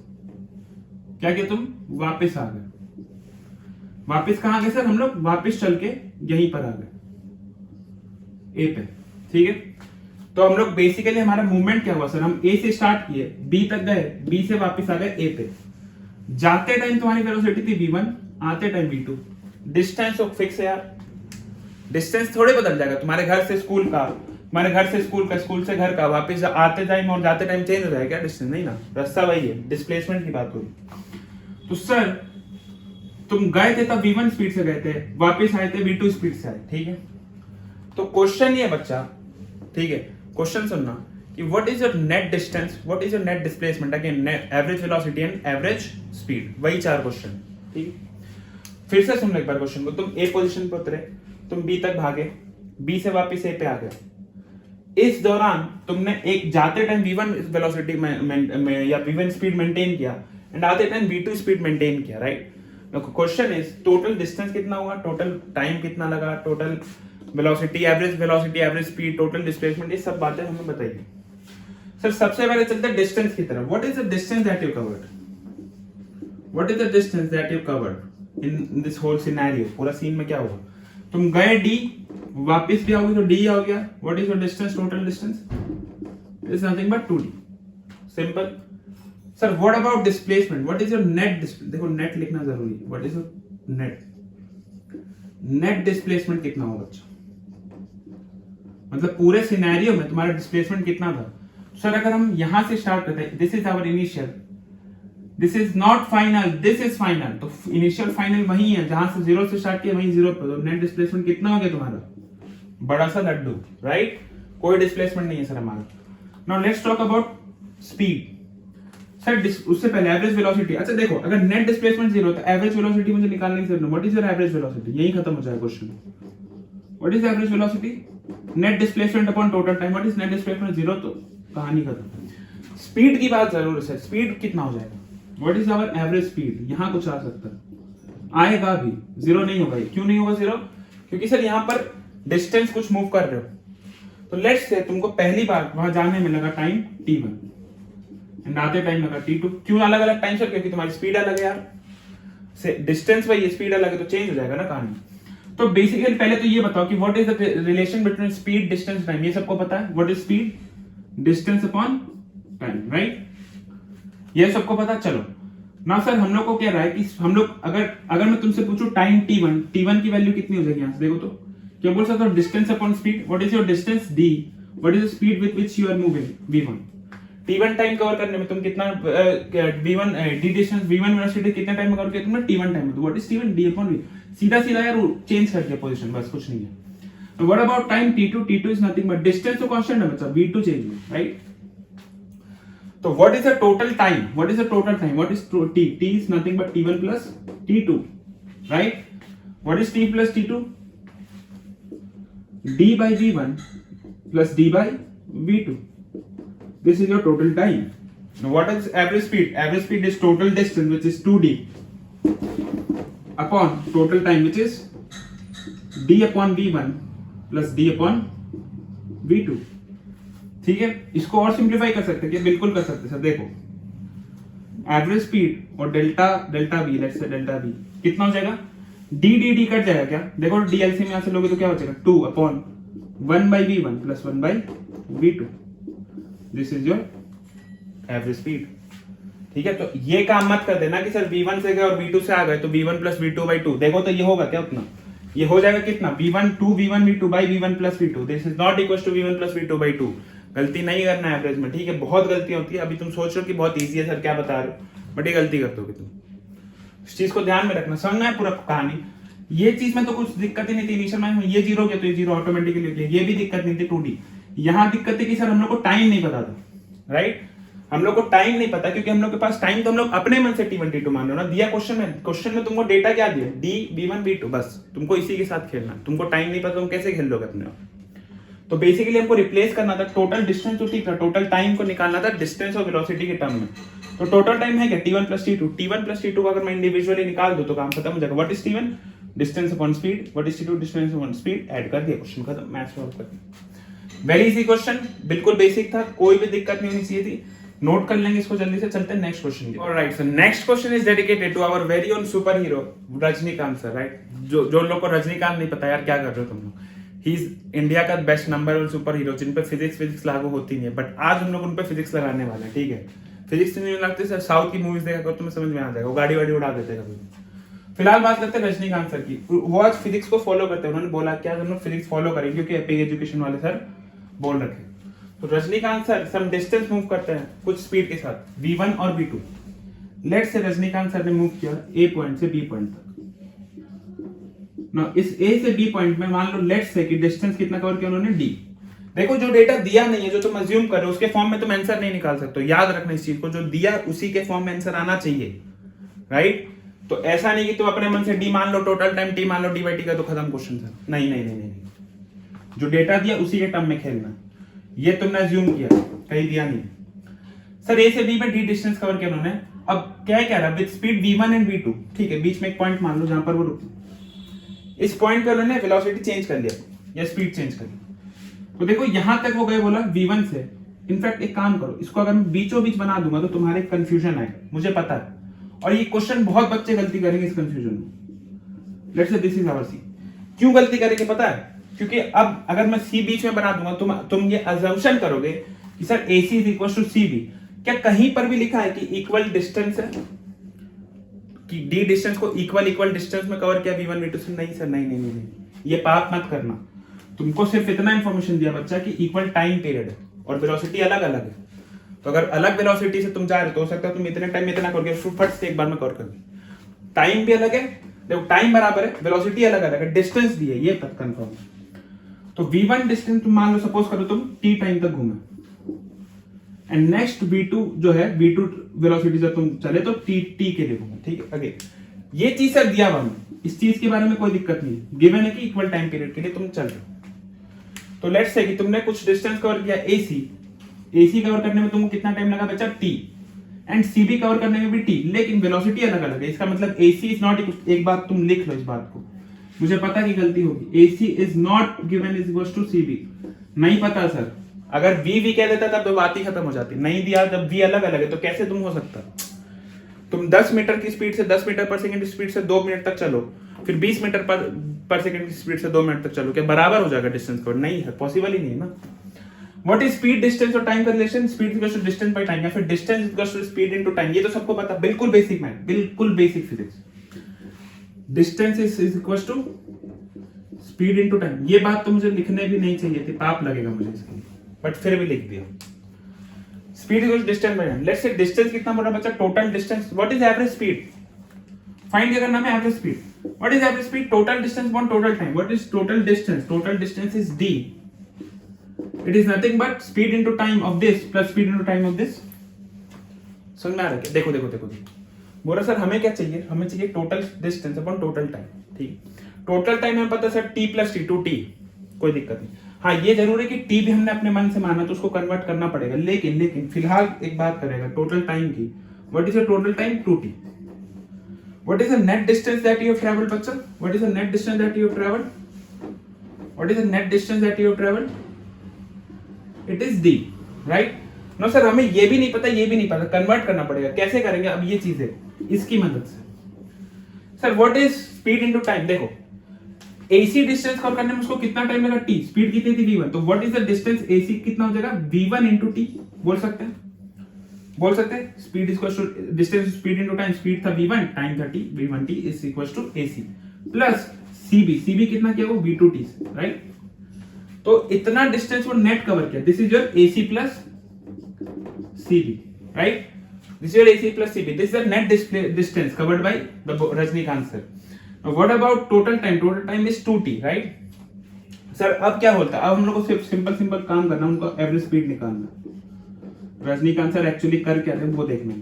क्या किया तुम, वापस आ गए। वापस कहां गए सर, हम लोग वापस चल के यहीं पर आ गए ए पे, ठीक है। तो हम लोग बेसिकली हमारा मूवमेंट क्या हुआ सर, हम ए से स्टार्ट किए, बी तक गए, बी से वापस आ गए ए पे। जाते टाइम तुम्हारी वेलोसिटी थी v1, आते टाइम v2। डिस्टेंस तो फिक्स है यार, डिस्टेंस थोड़े बदल जाएगा, तुम्हारे घर से स्कूल का, तुम्हारे घर से स्कूल का, स्कूल से घर का, वापस आते टाइम और जाते टाइम चेंज हो जाएगा क्या डिस्टेंस, नहीं ना, रास्ता वही है, डिस्प्लेसमेंट की बात हुई। तो सर तुम गए थे तब v1 स्पीड से गए थे, वापस आए थे v2 स्पीड से आए, ठीक है। तो क्वेश्चन ये बच्चा, ठीक है, क्वेश्चन सुनना कि what is your net distance, what is your net displacement, again average velocity and average speed, वही 4 क्वेश्चन, ठीक है। फिर से सुन लो एक बार क्वेश्चन को, तुम ए पोजीशन पे उतरे, तुम बी तक भागे, बी से वापस ए पे आ गए, इस दौरान तुमने एक जाते टाइम v1 वेलोसिटी में या v1 स्पीड मेंटेन किया एंड आते टाइम v2 स्पीड मेंटेन किया, right? Question is total distance कितना हुआ, टोटल टाइम कितना लगा, total velocity, average speed, total displacement, ये सब बातें हमें बताइए। सर सबसे पहले चलते हैं डिस्टेंस की तरफ। What is the distance that you covered, what is the distance that you covered in this whole scenario? पूरा सीन में क्या हुआ, तुम गए डी, वापस भी आओगे तो डी आ गया। What is your distance, total distance is nothing but 2d, simple. Sir what about displacement, what is your net displacement? देखो नेट लिखना जरूरी है। What is your net displacement कितना होगा बच्चा, मतलब पूरे सिनेरियो में तुम्हारा डिस्प्लेसमेंट कितना था? सर अगर हम यहां से स्टार्ट करते हैं, this is our initial, this is not final, this is final, तो इनिशियल फाइनल वही है, जहां से 0 से स्टार्ट किया वहीं 0 पे, तो नेट डिस्प्लेसमेंट कितना हो गया तुम्हारा? बड़ा सा लड्डू, राइट? कोई डिस्प्लेसमेंट नहीं है सर हमारा। Now let's talk about speed. Sir उससे पहले एवरेज वेलोसिटी। अच्छा देखो, अगर नेट डिस्प्लेसमेंट 0 तो एवरेज वेलोसिटी मुझे निकालने की जरूरत नहीं। What is your average velocity? यही खत्म हो जाएगा question. What is average velocity? Net displacement upon total time. What is net displacement? 0, तो कहानी खत्म। स्पीड की बात जरूर है, स्पीड कितना हो जाएगा? What is our average speed? यहां कुछ आ सकता है, आएगा भी, 0 नहीं होगा। क्यों नहीं होगा 0? क्योंकि सर यहां पर डिस्टेंस कुछ मूव कर रहे हो। तो लेट्स से तुमको पहली बार वहां जाने में लगा टाइम t1 एंड आते टाइम लगा t2। क्यों अलग अलग टाइम सर? क्योंकि तुम्हारी स्पीड अलग है यार, से डिस्टेंस वही है, स्पीड अलग है, तो चेंज हो जाएगा ना कहानी। तो बेसिकली पहले तो ये बताओ कि what is the relation between speed, distance, time. ये सबको पता है, what is speed, distance upon time, right? ये सबको पता। चलो ना सर, हम लोग को क्या रहा है कि हम लोग अगर मैं तुमसे पूछूं टाइम t1 की वैल्यू कितनी हो जाएगी? यहां से देखो तो क्या बोल सकते हो? Distance upon speed. What is your distance d, what is the speed with which you are moving v1। t1 time cover करने में तुम कितना v1 d distance, v1 velocity कितना टाइम में कवर किया तुमने? t1 टाइम में। तो what is t1? d upon v। सीधा सीधा यार चेंज कर दिया पोजीशन, बस कुछ नहीं है। What about time t2 is nothing but distance तो कांस्टेंट है बच्चा, v2 चेंज हुआ, राइट? तो what is the total time? What is the total time? What is t? T is nothing but t1 plus t2, right? What is t plus t2? d by v1 plus d by v2. This is your total time. Now what is average speed? Average speed is total distance, which is 2d upon total time, which is d upon v1 plus d upon v2. ठीक है, इसको और simplify कर सकते हैं, बिल्कुल कर सकते हैं सर। देखो एवरेज स्पीड और delta we, let's say delta we कितना हो जाएगा? डी कट जाएगा क्या? देखो डी एलसीएम यहां से लोगे तो क्या बचेगा? 2 upon 1 by v1 plus 1 by v2। This is your average speed. ठीक है, तो ये काम मत कर देना कि सर v1 से गए और v2 से आ गए तो v1 प्लस v2 by 2। देखो तो ये होगा क्या उतना? ये हो जाएगा कितना? v1 v2 by v1 plus v2। This is not equal to v1 plus v2 by 2। गलती नहीं करना एवरेज में, ठीक है? बहुत गलतियां होती है। अभी तुम सोच रहे हो कि बहुत इजी है सर, क्या बता रहे हो, बट ये गलती करते हो तुम। इस चीज को ध्यान में रखना, समझना है पूरा कहानी। ये चीज में तो कुछ दिक्कत ही नहीं थी इनिशियल में, ये 0 गया तो ये 0 ऑटोमेटिकली हो गया। ये भी दिक्कत नहीं थी 2D। यहाँ दिक्कत है कि सर हम लोग को टाइम नहीं पता था, राइट? हम लोग को टाइम नहीं पता क्योंकि हम लोग के पास टाइम तो हम लोग अपने मन से t1 t2 मान लो ना, दिया क्वेश्चन में तुमको डेटा क्या दिया? d v1 v2, बस तुमको इसी के साथ खेलना। तुमको टाइम नहीं पता, तुम कैसे खेल लोगे अपने आप? तो बेसिकली हमको रिप्लेस करना था टोटल डिस्टेंस, तो ठीक था, टोटल टाइम को निकालना था डिस्टेंस और वेलोसिटी के टर्म में। तो टोटल टाइम है क्या? t1 प्लस t2 को अगर मैं इंडिविजुअली निकाल दूं तो काम खत्म हो जाएगा। What is t1? Distance upon speed. What is t2? Distance upon speed. Add कर दिया, क्वेश्चन खत्म, मैथ्स सॉल्व कर दिया। वेरी इजी क्वेश्चन, बिल्कुल बेसिक था, कोई भी दिक्कत नहीं होनी चाहिए थी। नोट कर लेंगे इसको जल्दी से। चलते हैं नेक्स्ट क्वेश्चन की। Alright sir, next question is dedicated to our very own super hero Rajinikanth sir, right? जो लोग को रजनीकांत नहीं पता यार, क्या कर रहे हो तुम लोग? ही इज इंडिया का बेस्ट नंबर 1 सुपर हीरो, जिन पे फिजिक्स लागू होती नहीं है, बट आज हम लोग उन पे फिजिक्स लगाने वाले हैं, ठीक है? फिजिक्स नहीं लगती सर, साउथ की मूवीज देखा करो, तुम्हें समझ में आ जाएगा, वो गाड़ी वाड़ी उड़ा देते हैं कभी। फिलहाल बात करते हैं रजनीकांत सर की। वो आज फिजिक्स को फॉलो करते हैं, उन्होंने बोला कि आज हम लोग फिजिक्स फॉलो करेंगे क्योंकि एपिक एजुकेशन वाले सर बोल रखे। तो Rajinikanth sir some distance move करते हैं कुछ स्पीड के साथ, v1 और v2। Let's say Rajinikanth sir ने मूव किया a पॉइंट से b पॉइंट तक। ना इस a से b पॉइंट में मान लो लेट्स से कि डिस्टेंस कितना कवर किया उन्होंने, d। देखो जो डेटा दिया नहीं है, जो तुम अज्यूम कर रहे हो, उसके फॉर्म में तुम आंसर नहीं निकाल सकते। याद रखना इस चीज को, जो दिया उसी के फॉर्म में आंसर आना चाहिए, राइट? तो ऐसा नहीं कि तुम अपने मन से डी मान लो, टोटल टाइम टी मान लो, डी बाई टी का तो खत्म क्वेश्चन सर। नहीं नहीं नहीं नहीं, जो डेटा दिया उसी के टर्म में खेलना। ये तुमने अज्यूम किया, कहीं दिया नहीं सर। ए से बी में डी डिस्टेंस कवर किया उन्होंने। अब क्या कह रहा है, with speed v1 and v2, ठीक है, बीच में एक पॉइंट मान लो जहां पर वो रुके। इस पॉइंट पे उन्होंने वेलोसिटी चेंज कर लिया या स्पीड चेंज कर लिया। तो देखो यहां तक वो गए, बोला v1 से। इनफैक्ट एक काम करो, इसको अगर मैं बीचों बीच बना दूंगा तो तुम्हारे कंफ्यूजन आएगा, मुझे पता है। और ये क्वेश्चन बहुत बच्चे गलती करेंगे इस कंफ्यूजन में। Let's say this is our सी। क्यों गलती करेंगे पता है? क्योंकि अब अगर मैं सी बीच में बना दूंगा, तुम ये अजम्पशन करोगे कि sir AC is equal to C B. क्या कहीं पर भी लिखा है कि इक्वल डिस्टेंस है, कि डी डिस्टेंस को इक्वल डिस्टेंस में कवर किया v1 v2 से? नहीं सर, नहीं नहीं नहीं, ये पाप मत करना। तुमको सिर्फ इतना इंफॉर्मेशन दिया बच्चा कि इक्वल टाइम पीरियड है और वेलोसिटी अलग अलग है। तो अगर अलग वेलोसिटी से तुम जा रहे हो तो हो सकता है तुम इतने टाइम में इतना करोगे, फट से एक बार में कवर कर दो। टाइम भी अलग है, देखो टाइम बराबर है, वेलोसिटी अलग अलग है, डिस्टेंस दी है, ये तक कंफर्म है। तो v1 डिस्टेंस तुम मान लो, सपोज करो तुम t टाइम तक घूमे, एंड नेक्स्ट v2 जो है, v2 वेलोसिटी जब तुम चले तो t के लिए घूमे, ठीक है। अगे ये चीज सर दिया हुआ, इस चीज के बारे में कोई दिक्कत नहीं है, गिवन है कि इक्वल टाइम पीरियड के लिए तुम चल रहे हो। तो लेट्स से कि तुमने कुछ डिस्टेंस कवर किया AC कवर करने में तुमको कितना टाइम लगा बच्चा? t, एंड CB कवर करने में भी t, लेकिन वेलोसिटी अलग अलग है। इसका मतलब AC इज नॉट, एक बात तुम लिख लो इस बात को, मुझे पता कि गलती होगी। AC is not given is equal to CB। नहीं पता सर, अगर V कह देता तब तो बात ही खत्म हो जाती। नहीं दिया, जब V अलग अलग है तो कैसे तुम हो सकता? तुम 10 मीटर की स्पीड से 10 मीटर पर सेकंड स्पीड से 2 मिनट तक चलो, फिर 20 मीटर पर सेकंड की स्पीड से 2 मिनट तक चलो, क्या बराबर हो जाएगा डिस्टेंस कवर? नहीं है, पॉसिबल ही नहीं है ना। व्हाट इज स्पीड डिस्टेंस और टाइम का relation? Speed equals to distance by time, या फिर distance equals to speed into time. ये तो सबको पता, बिल्कुल बेसिक मैथ, बिल्कुल basic physics. Distance is equals to speed into time. ये बात तो मुझे लिखने भी नहीं चाहिए थी, पाप लगेगा मुझे इसके लिए, बट फिर भी लिख दिया। Speed equals distance by time. Let's say distance कितना बोला बच्चा? Total distance. What is average speed? Find करना है average speed. What is average speed? Total distance upon total time. What is total distance? Total distance is d, it is nothing but speed into time of this plus speed into time of this। समझ में आ रहा है? देखो देखो देखो बोला sir हमें क्या चाहिए? हमें चाहिए total distance upon total time, ठीक। टोटल टाइम हमें पता है sir t plus t, 2t, कोई दिक्कत नहीं। हाँ ये जरूर है कि t भी हमने अपने मन से माना तो उसको कन्वर्ट करना पड़ेगा, लेकिन फिलहाल एक बात करेगा टोटल टाइम की। What is the total time? 2t। What is the net distance that you have travelled बच्चा? What is the net distance that you have travelled? What is the net distance that you have travelled? It is d, right? No sir हमें ये भी नहीं पता, ये भी नहीं पता, कन्वर्ट करना पड़ेगा। कैसे करेंगे? अब ये चीजें इसकी मदद से। Sir what is speed into time? देखो AC डिस्टेंस कवर करने में उसको कितना टाइम लगा? t, स्पीड कितनी थी? v1। तो what is the distance AC कितना हो जाएगा? v1 into t। बोल सकते हैं speed equals to distance, speed into time. Speed था v1, टाइम था t, v1t is equals to AC plus CB कितना किया? वो v2t, राइट? तो इतना डिस्टेंस वो नेट कवर किया। This is your AC plus CB, right? This is your AC plus CB। This is the net distance covered by the Rajinikanth sir. Now what about total time? Total time is 2t, right? Sir अब क्या होता है? अब हम लोग को सिर्फ simple काम करना, उनको एवरेज स्पीड निकालना। रजनीकांत सर एक्चुअली कर क्या रहे हैं वो देखना है।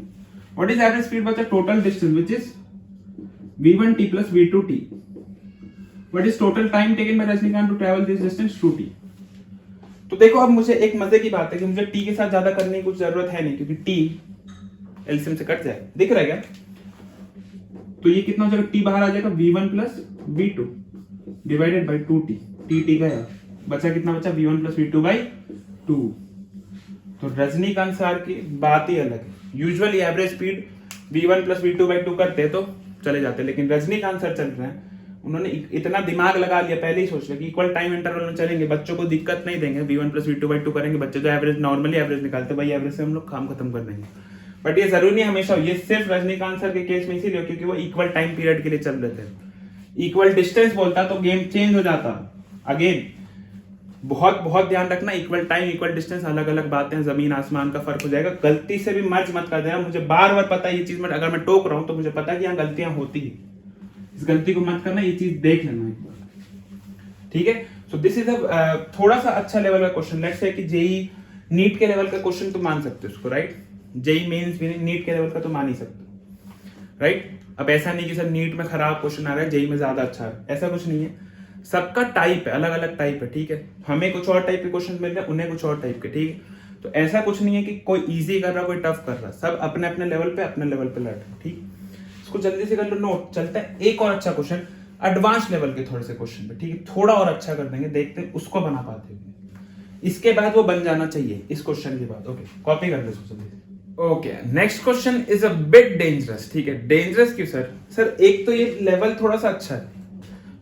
What is average speed बचा? Total distance which is v1t plus v2t। What is total time taken by Rajinikanth to travel this distance? 2t। तो देखो अब मुझे एक मजे की बात है कि मुझे t के साथ ज्यादा करने की कुछ जरूरत है नहीं, क्योंकि t एलसीएम से कट जाए। दिख रहा है क्या? तो ये कितना हो जाएगा? t बाहर आ जाएगा, v1 plus v2 divided by 2t। t गया, बचा कितना बचा? v1 plus v2 by 2। तो रजनीकांत सर की बात ही अलग है। Usually average speed v1 plus v2 by 2 करते तो चले जाते, लेकिन रजनीकांत सर चल रहे हैं, उन्होंने इतना दिमाग लगा लिया, पहले ही सोच लिया कि इक्वल टाइम इंटरवल में चलेंगे, बच्चों को दिक्कत नहीं देंगे, v1 प्लस v2 बाई 2 करेंगे। बच्चे जो एवरेज नॉर्मली एवरेज निकालते हैं, भाई एवरेज से हम लोग काम खत्म कर देंगे। बट ये जरूरी नहीं हमेशा, ये सिर्फ रजनीकांत सर के केस में इसीलिए क्योंकि वो इक्वल टाइम पीरियड के लिए चल रहे थे। इक्वल डिस्टेंस बोलता तो गेम चेंज हो जाता। अगेन बहुत ध्यान रखना, इक्वल टाइम इक्वल डिस्टेंस अलग अलग बातें, जमीन आसमान का फर्क हो जाएगा। गलती से भी मर्ज मत कर देना, मुझे बार पता है ये चीज में, अगर मैं टोक रहा हूं तो मुझे पता है कि यहाँ गलतियां होती है, इस गलती को मत करना, ये चीज देख लेना एक बार, ठीक है। सो दिस इज थोड़ा सा अच्छा लेवल का क्वेश्चन। लेट्स से कि जेई नीट के लेवल का क्वेश्चन तो मान सकते हो उसको, राइट? जेई मेंस भी नीट के लेवल का तो मान ही सकते हो, राइट? अब ऐसा नहीं कि सर नीट में खराब क्वेश्चन आ रहा है, जेई में ज्यादा अच्छा है, ऐसा कुछ नहीं है। सबका टाइप है, अलग अलग टाइप है, ठीक है। हमें कुछ और टाइप के क्वेश्चन मिल रहे हैं, उन्हें कुछ और टाइप के, ठीक है। तो ऐसा कुछ नहीं है कि कोई इजी कर रहा कोई टफ कर रहा, सब अपने अपने लेवल पे लड़ रहे, ठीक। इसको जल्दी से कर लो नोट। चलता है एक और अच्छा क्वेश्चन एडवांस लेवल के थोड़े से क्वेश्चन पे, ठीक है, थोड़ा और अच्छा कर देंगे, देखते हैं उसको बना पाते हैं। इसके बाद वो बन जाना चाहिए इस क्वेश्चन के बाद। ओके, कॉपी कर लो इसको जल्दी से। Okay, next question is a bit dangerous, ठीक है। डेंजरस क्यों सर? सर एक तो ये लेवल थोड़ा सा अच्छा है,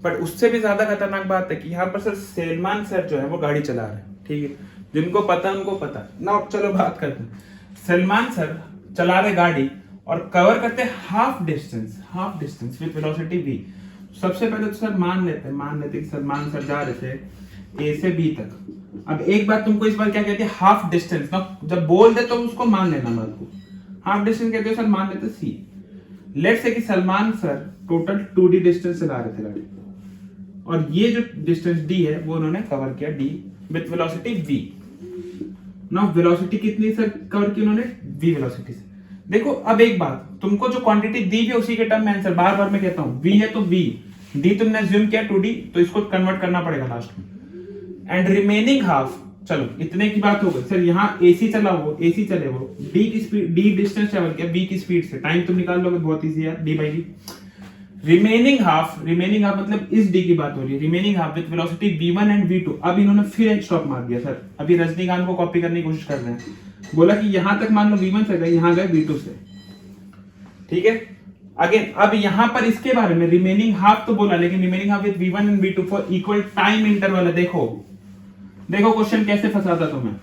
बट उससे भी ज्यादा खतरनाक बात है कि यहाँ पर सर सलमान सर जो है वो गाड़ी चला रहे हैं, ठीक है। जिनको पता उनको पता ना। चलो बात करते हैं। सलमान सर चला रहे गाड़ी और कवर करते हैं half distance with velocity v। सबसे पहले तो सर मान लेते हैं कि सलमान सर जा रहे थे ए से बी तक। अब एक बात तुमको इस बार क्या कहती है, हाफ डिस्टेंस ना। जब बोल दे तो उसको मान लेना बात को। हाफ डिस्टेंस कहते हो सर, मान लेते सी। लेट्स से कि Salman sir total 2d distance चला रहे थे गाड़ी, और ये जो डिस्टेंस d है वो उन्होंने कवर किया d with velocity v। Now velocity कितनी सर कवर की उन्होंने? v वेलोसिटी से। देखो अब एक बात, तुमको जो क्वांटिटी दी है उसी के टर्म में आंसर, बार बार मैं कहता हूं v है तो v, d तुमने अज्यूम किया 2d, तो इसको कन्वर्ट करना पड़ेगा लास्ट में। एंड रिमेनिंग हाफ, चलो इतने की बात हो गई सर। यहाँ एसी चला वो, एसी चले वो, d की स्पीड, d डिस्टेंस ट्रेवल किया v की स्पीड से, टाइम तुम निकाल लोगे, बहुत इजी है, d by v। Remaining half मतलब इस d की बात हो रही है, remaining half with velocity v1 and v2। अब इन्होंने फिर एक स्टॉप मार दिया सर, अभी रजनीकांत को कॉपी करने की कोशिश कर रहे हैं। बोला कि यहां तक मान लो v1 से गए, यहां गए v2 से, ठीक है। अगेन अब यहां पर इसके बारे में रिमेनिंग हाफ तो बोला, लेकिन remaining half with v1 and v2 for equal time interval है। देखो क्वेश्चन कैसे फंसाता तुम्हें।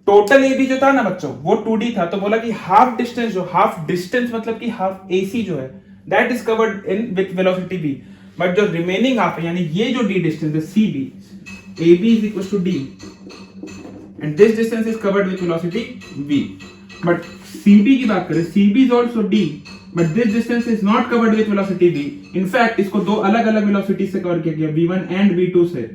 टोटल एबी जो था ना बच्चों वो 2d था, तो बोला कि हाफ डिस्टेंस मतलब कि हाफ एसी जो है that is covered in with velocity v। But जो रिमेनिंग हाफ है, यानी ये जो d डिस्टेंस है cb, ab is equals to d and this distance is covered with velocity v। but cb की बात करें, cb is also d but this distance is not covered with velocity v। in fact इसको दो अलग अलग velocity से cover किया गया, v1 एंड v2 से,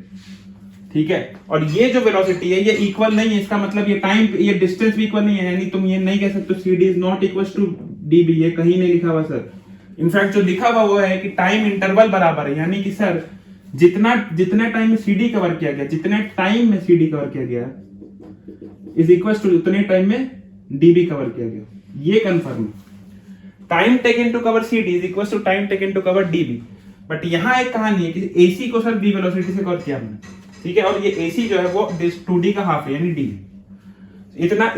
ठीक है। और ये जो वेलोसिटी है ये इक्वल नहीं है, इसका मतलब ये टाइम, ये डिस्टेंस भी इक्वल नहीं है। यानी तुम ये नहीं कह सकते cd is not equals to db, ये कहीं नहीं लिखा हुआ सर। इनफैक्ट जो लिखा हुआ वो है कि टाइम इंटरवल बराबर है, यानी कि सर जितना टाइम में cd कवर किया गया, जितने टाइम में cd कवर किया गया इज इक्वल टू उतने टाइम में db कवर किया गया, ये कंफर्म है। Time taken to cover cd is equal to time taken to cover db। But यहां एक कहानी है कि ac को सर v वेलोसिटी से कवर किया हमने, ठीक है। और ये ac जो है वो 2d का हाफ है, यानी d।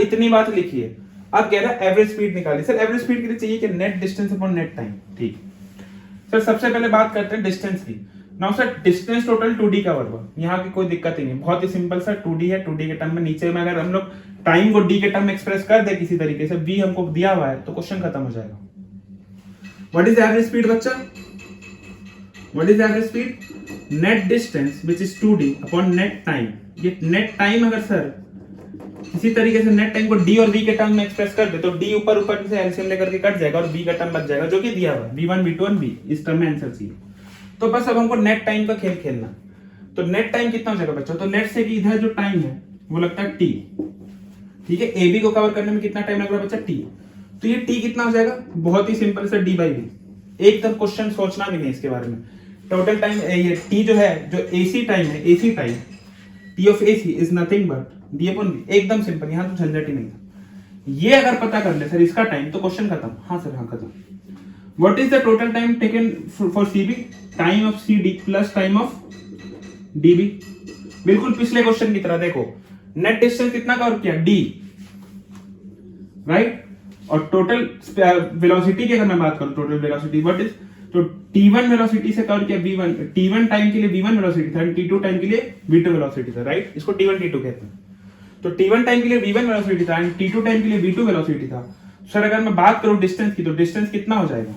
इतनी बात लिखी है। अब कह रहा है एवरेज स्पीड निकालिए। सर एवरेज स्पीड के लिए चाहिए कि net distance upon net time, ठीक। सर सबसे पहले बात करते हैं डिस्टेंस की। Now sir distance total 2d cover हुआ, यहाँ की कोई दिक्कत ही नहीं, बहुत ही सिंपल सर। 2d है, 2d के टर्म में नीचे में अगर हम लोग टाइम को d के टर्म में एक्सप्रेस कर दे किसी तरीके से, v हमको दिया हुआ है, तो क्वेश्चन खत्म हो जाएगा। व्हाट इज एवरेज स्पीड बच्चा? What is average speed? Net distance which is 2d upon net time. ये नेट टाइम अगर सर इसी तरीके से नेट टाइम को d और v के टर्म में एक्सप्रेस कर दे तो d ऊपर से एलसीएम लेकर के कट जाएगा और v का टर्म बच जाएगा, जो कि दिया हुआ है v1 v2 और v। इस टर्म में आंसर सी। तो बस अब हमको नेट टाइम का खेल खेलना। तो नेट टाइम कितना हो जाएगा बच्चों? तो लेट्स से कि इधर जो टाइम है वो लगता है t, ठीक है। ab को कवर करने में कितना टाइम लग रहा है बच्चा? t। तो ये t कितना हो जाएगा? बहुत ही simple sir, d by v। एकदम क्वेश्चन सोचना भी नहीं इसके बारे में। टोटल टाइम ये t जो है, जो ac टाइम है, ac time t of ac is nothing but d upon v। एकदम सिंपल, यहां तो झंझट ही नहीं था। ये अगर पता कर ले सर इसका टाइम, तो क्वेश्चन खत्म। हाँ सर, हाँ खत्म। What is the total time taken for cb? Time of cd plus time of db। बिल्कुल पिछले क्वेश्चन की तरह। देखो नेट डिस्टेंस कितना कवर किया? d, right. और टोटल वेलोसिटी की अगर मैं बात करूं, टोटल वेलोसिटी व्हाट इज, तो t1 वेलोसिटी से कवर किया v1, t1 टाइम के लिए v1 वेलोसिटी था, t2 टाइम के लिए v2 वेलोसिटी था, राइट। इसको t1 t2 कहते हैं। तो t1 टाइम के लिए v1 वेलोसिटी था एंड t2 टाइम के लिए v2 वेलोसिटी था। सर अगर मैं बात करूं डिस्टेंस की, तो डिस्टेंस कितना हो जाएगा?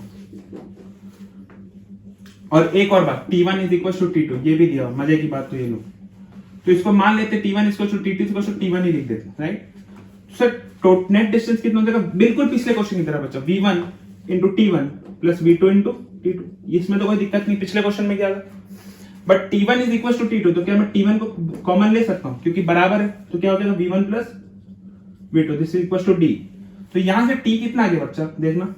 और एक और बात, t1 is equal to t2, ये भी दिया, मजे की बात तो ये लो। तो इसको मान लेते t1 equal to t2 equal to t1 ही लिख देते, राइट। सर नेट डिस्टेंस कितना हो जाएगा? बिल्कुल पिछले क्वेश्चन की तरह बच्चा, v1 into t1 plus v2 into t2। इसमें तो कोई दिक्कत नहीं, पिछले क्वेश्चन में क्या था। But t1 is equal to t2, तो क्या मैं t1 को कॉमन ले सकता हूं क्योंकि बराबर है, तो क्या हो जाएगा v1 plus v2, this is equal to d। तो यहां से t कितना आ गया बच्चा? देखना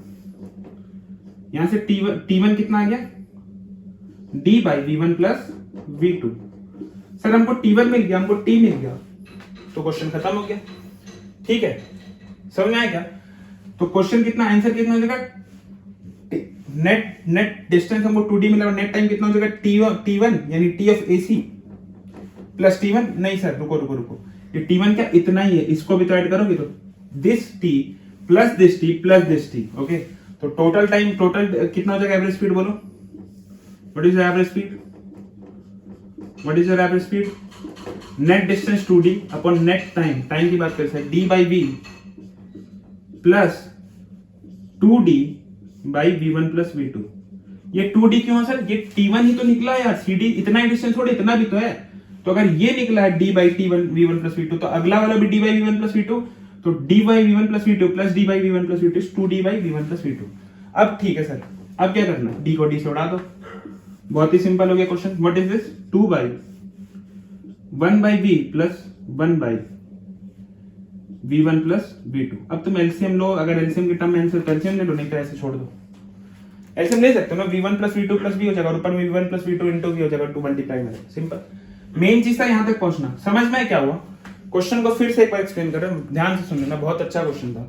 यहां से T1 कितना आ गया, D by V1 plus V2। Sir हमको T1 मिल गया, हमको T मिल गया, तो क्वेश्चन खत्म हो गया। ठीक है, समझ में आया क्या? तो क्वेश्चन कितना, आंसर कितना हो जाएगा, नेट डिस्टेंस हमको 2D मिला, नेट टाइम कितना हो जाएगा, T1 यानी T of AC plus T1। नहीं सर रुको, ये T1 क्या इतना ही है, इसको भी तो ऐड करोगे तो this T plus this T plus this T। Okay, तो टोटल कितना हो जाएगा, एवरेज स्पीड बोलो, what is average speed, what is your average speed? Net distance 2D upon net time की बात करते हैं, D by V plus 2D by V1 plus V2। ये 2D क्यों है सर, ये T1 ही तो निकला है यार, CD इतना ही डिस्टेंस थोड़ी, इतना भी तो है। तो अगर ये निकला है D by T1 V1 plus V2, तो अगला वाला भी D by V1 plus V2, तो D by V1 plus V2 plus D by V1 plus V2 2D by V1 plus V2। अब ठीक है सर, अब क्या करना है, D को D से उड़ा दो, बहुत ही सिंपल हो गया question. What is this, 2 by 1 by V plus 1 by V1 plus V2। अब तुम एलसीएम लो, अगर एलसीएम की टर्म में आंसर एलसीएम ले लो, नहीं तो ऐसे छोड़ दो, एलसीएम ले सकते हो ना, V1 plus V2 plus V हो जाएगा, और ऊपर में V1 plus V2 into V हो जाएगा, 2 मल्टीप्लाई में। सिंपल, मेन चीज था यहां तक पहुंचना। समझ में क्या हुआ? क्वेश्चन को फिर से एक बार एक्सप्लेन कर रहा हूं, ध्यान से सुन लेना, बहुत अच्छा क्वेश्चन था।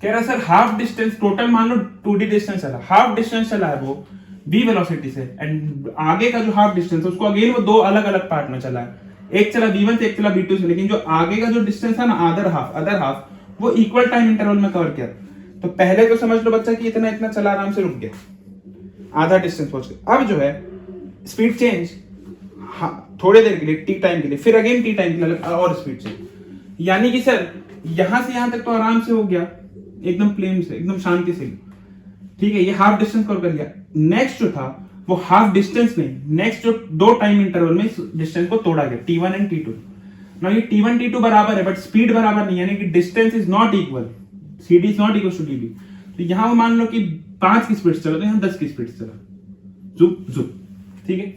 कह रहा सर हाफ डिस्टेंस, टोटल मान लो 2D डिस्टेंस चला, हाफ डिस्टेंस चला है वो v वेलोसिटी से, एंड आगे का जो हाफ डिस्टेंस है उसको अगेन वो दो अलग अलग पार्ट में चला है, एक चला v1 से एक चला v2 से, लेकिन जो आगे का जो डिस्टेंस है ना, अदर हाफ वो इक्वल टाइम इंटरवल में कवर किया। तो पहले तो समझ लो बच्चा कि इतना इतना चला, आराम से रुक गया, आधा डिस्टेंस पहुंच गया। अब जो है स्पीड चेंज, थोड़े देर के लिए टी टाइम के लिए, फिर अगेन टी टाइम के लिए और स्पीड चेंज, यानी कि सर यहां से यहां तक तो आराम से हो गया, एकदम प्लेन से, एकदम शांति से। ठीक है, ये हाफ डिस्टेंस कवर कर लिया। नेक्स्ट जो था वो हाफ डिस्टेंस नहीं, नेक्स्ट जो दो टाइम इंटरवल में डिस्टेंस को तोड़ा गया, T1 एंड T2। नाउ ये T1 T2 बराबर है, बट स्पीड बराबर नहीं, यानी कि distance is not equal, CD is not equal to DB। तो यहां मान लो कि 5 की स्पीड से चला, तो यहां 10 की स्पीड से चला, जुप जुप। ठीक है,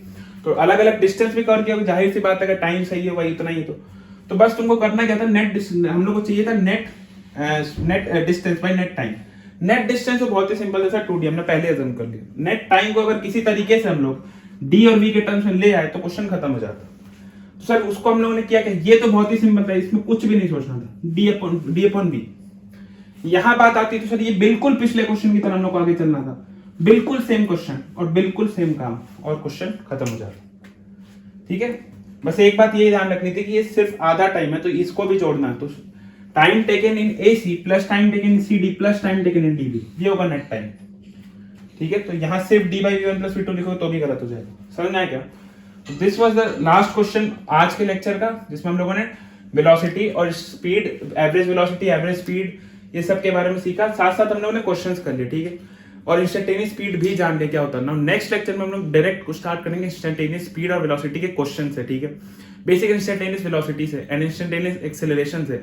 तो अलग अलग डिस्टेंस भी कवर किया, जाहिर सी बात है अगर टाइम सही है वही इतना ही। तो बस तुमको करना क्या था, नेट हम लोग को चाहिए था net distance by net time. Net distance तो बहुत ही सिंपल है सर, 2D हमने पहले अज्यूम कर लिया। नेट टाइम को अगर किसी तरीके से हम लोग D और V के टर्म्स में ले आए तो क्वेश्चन खत्म हो जाता। तो सर उसको हम लोगों ने किया कि ये तो बहुत ही सिंपल था, इसमें कुछ भी नहीं सोचना था, D अपॉन V। यहां बात आती तो सर ये बिल्कुल पिछले क्वेश्चन की तरह हम लोग को आगे चलना था, बिल्कुल सेम क्वेश्चन और बिल्कुल सेम काम, और क्वेश्चन खत्म हो जाता। ठीक है, बस एक बात ये ध्यान रखनी थी कि ये सिर्फ आधा टाइम है, तो इसको भी जोड़ना है। तो time taken in AC plus time taken in CD plus time taken in DB, ये होगा नेट टाइम। ठीक है, तो यहां सिर्फ D by V1 plus V2 लिखो तो भी गलत हो जाएगा। समझ में आया क्या? This was the last question आज के लेक्चर का, जिसमें हम लोगों ने वेलोसिटी और speed, average velocity, average speed, ये सब के बारे में सीखा। साथ साथ हम लोगों ने क्वेश्चंस कर लिए। ठीक है, और इंस्टेंटेनियस स्पीड भी जान ले क्या होता है ना। नेक्स्ट लेक्चर में हम लोग डायरेक्ट स्टार्ट करेंगे इंस्टेंटेनियस स्पीड और वेलोसिटी के क्वेश्चन से। ठीक है, बेसिक इंस्टेंटेनियस वेलोसिटी से एंड इंस्टेंटेनियस एक्सेलरेशन से,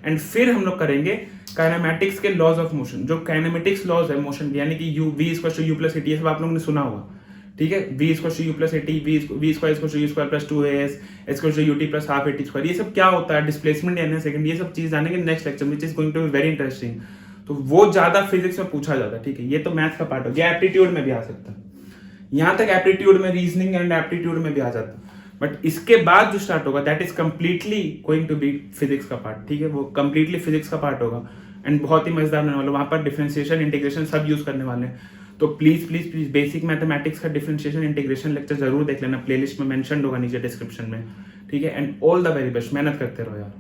एंड फिर हम लोग करेंगे काइनेमैटिक्स के लॉज ऑफ मोशन, जो काइनेमेटिक्स लॉज है मोशन के, यानी कि v = u + at, ये सब आप लोगों ने सुना होगा। ठीक है, v = u + at, v = u² + 2as, h = ut + ½ at², ये सब क्या होता है, डिस्प्लेसमेंट यानी सेकंड, ये सब चीज जानेंगे next lecture, which is going to be very interesting. तो वो ज्यादा फिजिक्स में पूछा जाता है। ठीक है, ये तो मैथ्स का पार्ट हो गया, एप्टीट्यूड में भी आ सकता है, यहां तक एप्टीट्यूड में, रीजनिंग एंड एप्टीट्यूड में भी आ जाता है। बट इसके बाद जो स्टार्ट होगा that is completely going to be physics का पार्ट। ठीक है, वो कंप्लीटली फिजिक्स का पार्ट होगा एंड बहुत ही मजेदार होने वाला, वहां पर डिफरेंशिएशन, इंटीग्रेशन सब यूज करने वाले हैं। तो please please please basic mathematics का डिफरेंशिएशन, इंटीग्रेशन लेक्चर जरूर देख लेना, प्लेलिस्ट में मेंशन होगा नीचे डिस्क्रिप्शन में। ठीक है, and all the very best, मेहनत करते रहो यार।